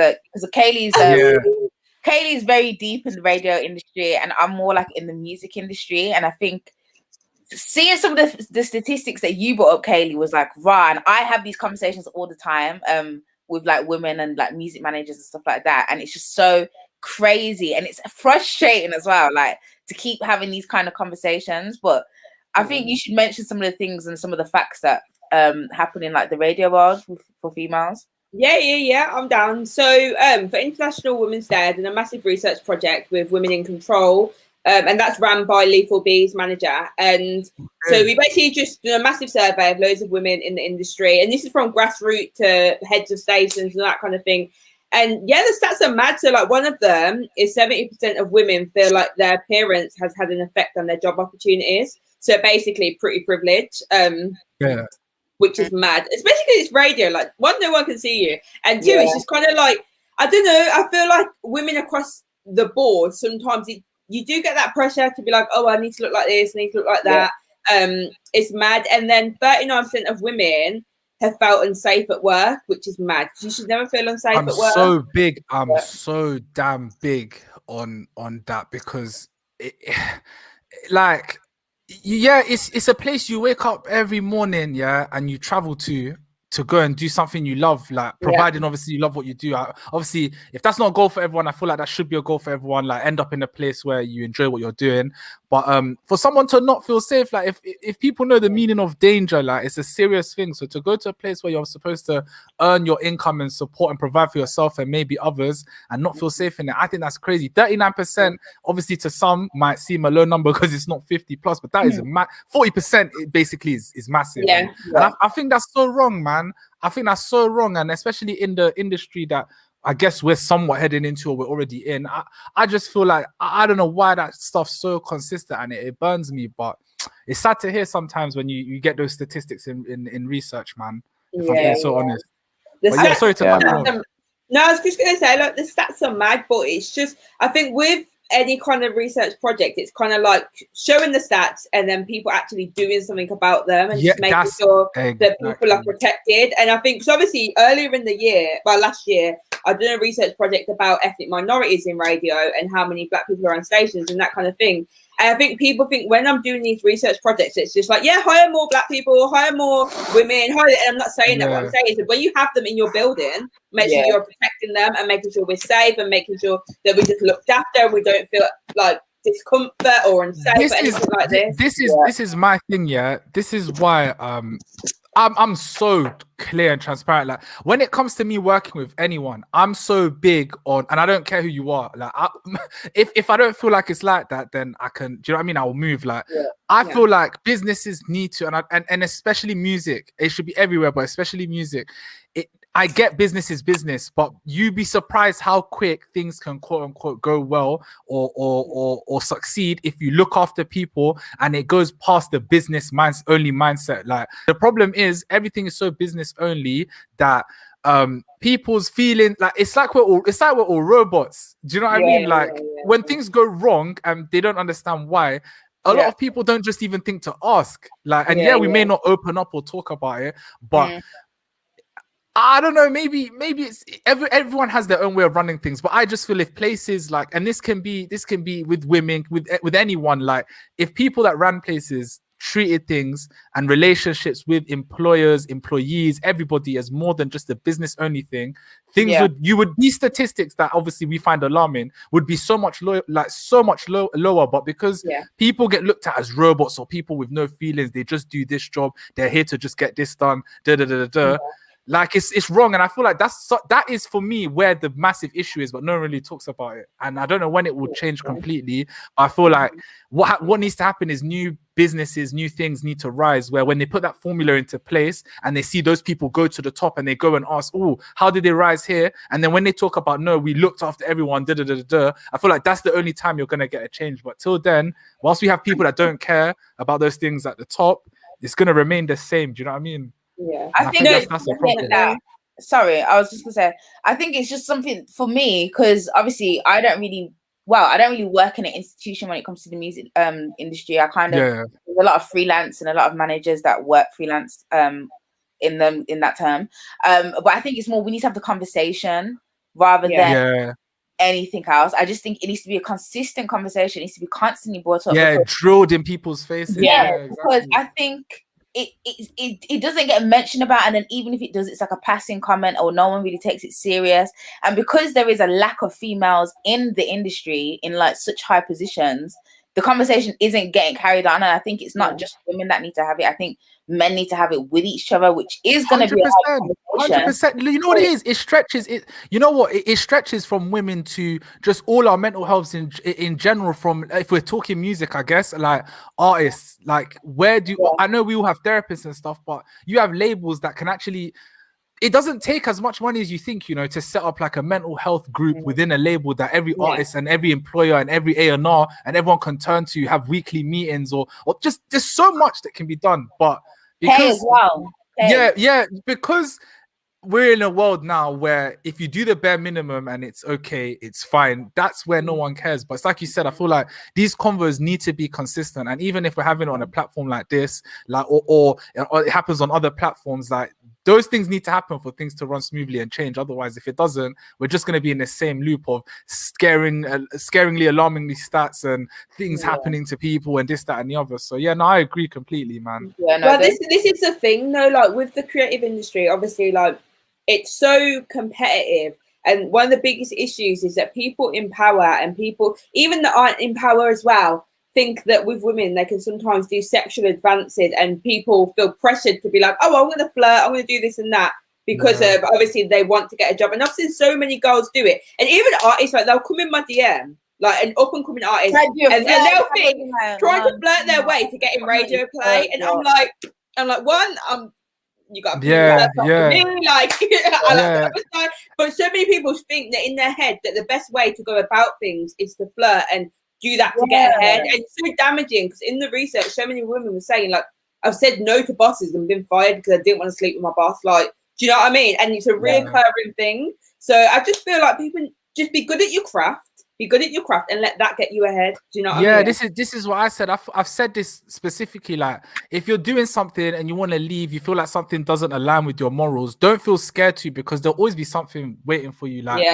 Kaylee's very deep in the radio industry and I'm more like in the music industry, and I think seeing some of the statistics that you brought up, Kaylee, was like, right, and I have these conversations all the time with like women and like music managers and stuff like that, and it's just so crazy and it's frustrating as well, like to keep having these kind of conversations. But I think you should mention some of the things and some of the facts that happen in like the radio world for females. Yeah, I'm down. So for International Women's Day, I did a massive research project with Women in Control, and that's run by Lethal B's manager. And so we basically just did a massive survey of loads of women in the industry, and this is from grassroots to heads of stations and that kind of thing. And yeah, the stats are mad. So like one of them is 70% of women feel like their appearance has had an effect on their job opportunities. So basically pretty privileged. Which is mad, especially because it's radio. Like, one, no one can see you, and two, it's just kind of like, I don't know. I feel like women across the board sometimes you do get that pressure to be like, oh, I need to look like this, I need to look like that. It's mad. And then 39% of women have felt unsafe at work, which is mad. You should never feel unsafe at work. I'm so damn big on that because it's a place you wake up every morning, and you travel to go and do something you love, like providing obviously you love what you do. Obviously, if that's not a goal for everyone, I feel like that should be a goal for everyone, like end up in a place where you enjoy what you're doing. But for someone to not feel safe, like if people know the meaning of danger, like it's a serious thing. So to go to a place where you're supposed to earn your income and support and provide for yourself and maybe others and not feel safe in it, I think that's crazy. 39%, obviously to some might seem a low number because it's not 50 plus, but that is 40%. It basically is massive. And I think that's so wrong, man. I think that's so wrong, and especially in the industry that I guess we're somewhat heading into or we're already in. I just feel like I don't know why that stuff's so consistent and it burns me, but it's sad to hear sometimes when you get those statistics in research, man. If I'm being so honest. Sorry to No, I was just gonna say, like, the stats are mad, but it's just, I think with any kind of research project, it's kind of like showing the stats and then people actually doing something about them and just making sure that people are protected. And I think, so obviously earlier in the year, last year, I did a research project about ethnic minorities in radio and how many black people are on stations and that kind of thing. And I think people think when I'm doing these research projects, it's just like, hire more black people, hire more women, and I'm not saying that. What I'm saying is that when you have them in your building, make sure you're protecting them and making sure we're safe and making sure that we just looked after and we don't feel like discomfort or unsafe or anything like this. This is my thing, This is why I'm so clear and transparent. Like when it comes to me working with anyone, I'm so big on, and I don't care who you are. Like if I don't feel like it's like that, then I can. Do you know what I mean? I will move. Like I feel like businesses need to, and especially music. It should be everywhere, but especially music. I get business is business, but you'd be surprised how quick things can quote unquote go well or succeed if you look after people and it goes past the business only mindset. Like the problem is everything is so business only that people's feeling like it's like we're all robots. Do you know what I mean? Like when things go wrong and they don't understand why, a lot of people don't just even think to ask. Like, and we may not open up or talk about it, but I don't know, maybe it's everyone has their own way of running things, but I just feel if places like, and this can be with women, with anyone, like if people that ran places treated things and relationships with employers, employees, everybody as more than just a business only thing, these statistics that obviously we find alarming would be so much lower, but because people get looked at as robots or people with no feelings, they just do this job, they're here to just get this done, like it's wrong. And I feel like that is for me where the massive issue is, but no one really talks about it. And I don't know when it will change completely. I feel like what needs to happen is new businesses, new things need to rise, where when they put that formula into place and they see those people go to the top and they go and ask, oh, how did they rise here? And then when they talk about, no, we looked after everyone, I feel like that's the only time you're going to get a change. But till then, whilst we have people that don't care about those things at the top, it's going to remain the same. Do you know what I mean? Yeah, I think that's a problem. Sorry, I was just gonna say, I think it's just something for me, because obviously I don't really work in an institution when it comes to the music industry. I kind of there's a lot of freelance and a lot of managers that work freelance in that term. But I think it's more we need to have the conversation rather than anything else. I just think it needs to be a consistent conversation. It needs to be constantly brought up. Yeah, drilled in people's faces. Yeah, because I think it doesn't get mentioned about, and then even if it does, it's like a passing comment or no one really takes it serious. And because there is a lack of females in the industry in like such high positions, the conversation isn't getting carried on. And I think it's not just women that need to have it. I think men need to have it with each other, which is going to be 100%. You know what it is? It stretches it. You know what? It stretches from women to just all our mental health in general. From, if we're talking music, I guess, like artists, like I know we all have therapists and stuff, but you have labels that can actually. It doesn't take as much money as you think, you know, to set up like a mental health group within a label that every artist and every employer and every A&R and everyone can turn to, have weekly meetings or just there's so much that can be done. But because because we're in a world now where if you do the bare minimum and it's okay, it's fine, that's where no one cares. But it's like you said, I feel like these convos need to be consistent. And even if we're having it on a platform like this, like or it happens on other platforms, like those things need to happen for things to run smoothly and change. Otherwise, if it doesn't, we're just going to be in the same loop of scaringly, alarmingly stats and things happening to people and this, that, and the other. So I agree completely, man. Well, this is the thing, though. Like with the creative industry, obviously, like it's so competitive, and one of the biggest issues is that people in power and people even that aren't in power as well think that with women they can sometimes do sexual advances, and people feel pressured to be like, oh, I'm gonna flirt, I'm gonna do this and that because of obviously they want to get a job. And I've seen so many girls do it, and even artists, like they'll come in my DM, like an up and coming artist, and they'll think trying to flirt their way to get in radio play, and I'm like you got me, like but so many people think that in their head that the best way to go about things is to flirt and do that to get ahead. And it's so damaging, because in the research so many women were saying, like, I've said no to bosses and been fired because I didn't want to sleep with my boss. Like, do you know what I mean? And it's a reoccurring thing. So I just feel like people just be good at your craft. Be good at your craft and let that get you ahead. Do you know what I mean? This is what I said. I've said this specifically. Like, if you're doing something and you want to leave, you feel like something doesn't align with your morals, don't feel scared to, because there'll always be something waiting for you. Like,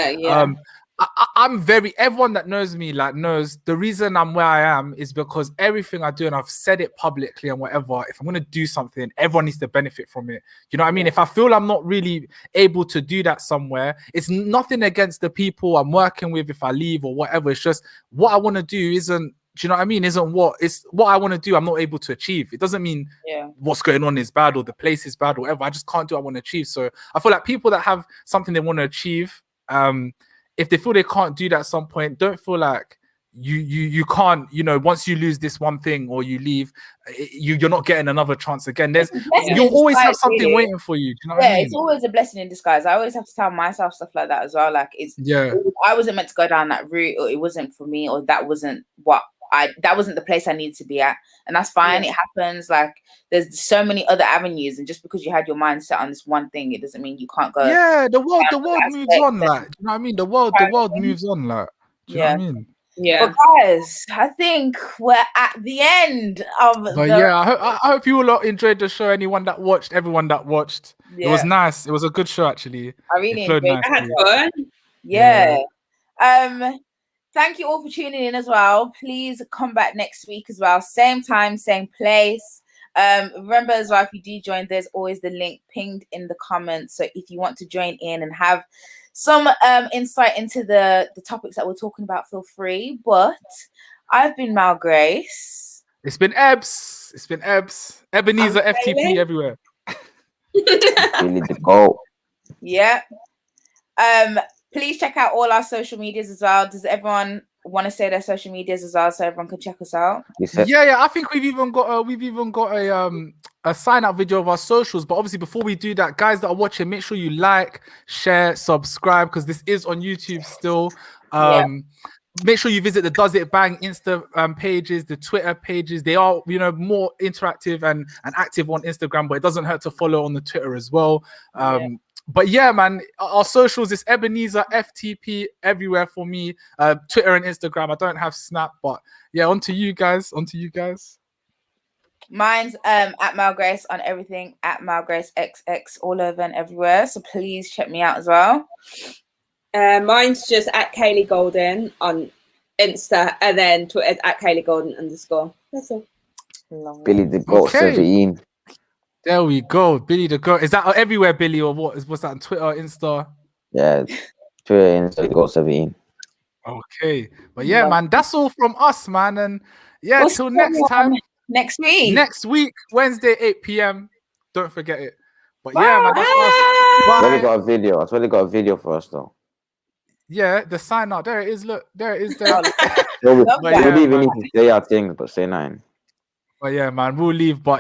I'm everyone that knows me knows the reason I'm where I am is because everything I do, and I've said it publicly and whatever, if I'm going to do something, everyone needs to benefit from it. You know what I mean? If I feel I'm not really able to do that somewhere, it's nothing against the people I'm working with if I leave or whatever. It's just what I want to do isn't, do you know what I mean? Isn't what I want to do, I'm not able to achieve. It doesn't mean what's going on is bad or the place is bad or whatever. I just can't do what I want to achieve. So I feel like people that have something they want to achieve, if they feel they can't do that at some point, don't feel like you can't, you know, once you lose this one thing or you leave, you're not getting another chance again. You'll always have something waiting for you. Do you know what I mean? It's always a blessing in disguise. I always have to tell myself stuff like that as well. Like I wasn't meant to go down that route, or it wasn't for me, or that wasn't the place I needed to be at. And that's fine. It happens. Like, there's so many other avenues, and just because you had your mind set on this one thing, it doesn't mean you can't go. The world moves on, like, you know what I mean? The world moves on, like, do you know what I mean? Yeah. But guys, I think we're at the end of I hope you all enjoyed the show. Everyone that watched, it was nice. It was a good show, actually. I really enjoyed it. I had fun. Yeah. Thank you all for tuning in as well. Please come back next week as well. Same time, same place. Remember as well, if you do join, there's always the link pinged in the comments. So if you want to join in and have some insight into the topics that we're talking about, feel free. But I've been Mel Grace. It's been Ebbs. Ebenezer FTP everywhere. Really the goat. Yeah. Please check out all our social medias as well. Does everyone want to say their social medias as well so everyone can check us out? Yeah. I think we've even got a sign up video of our socials. But obviously, before we do that, guys that are watching, make sure you like, share, subscribe, because this is on YouTube still. Make sure you visit the Does It Bang Insta pages, the Twitter pages. They are, more interactive and active on Instagram, but it doesn't hurt to follow on the Twitter as well. But yeah, man, our socials is Ebenezer FTP everywhere for me. Twitter and Instagram. I don't have Snap, but yeah, on to you guys. Mine's at Mel Grace on everything, at Mel Grace XX all over and everywhere. So please check me out as well. Mine's just at Kaylee Golding on Insta, and then Twitter at Kaylee Golding _. That's all. Billy the Goat 17. There we go, Billy the Goat. Is that everywhere, Billy, or what? What's that on Twitter, Insta? Yeah, Twitter, Insta, Goat 17. Okay, but yeah, man, that's all from us, man, and yeah, till next time. Next week, Wednesday, 8 p.m. Don't forget it. But yeah, man, that's us. I really got a video. I really got a video for us though. Yeah, the sign out. There it is. Look, there it is. There. We even need to say our things, but say 9. But yeah, man, we'll leave. But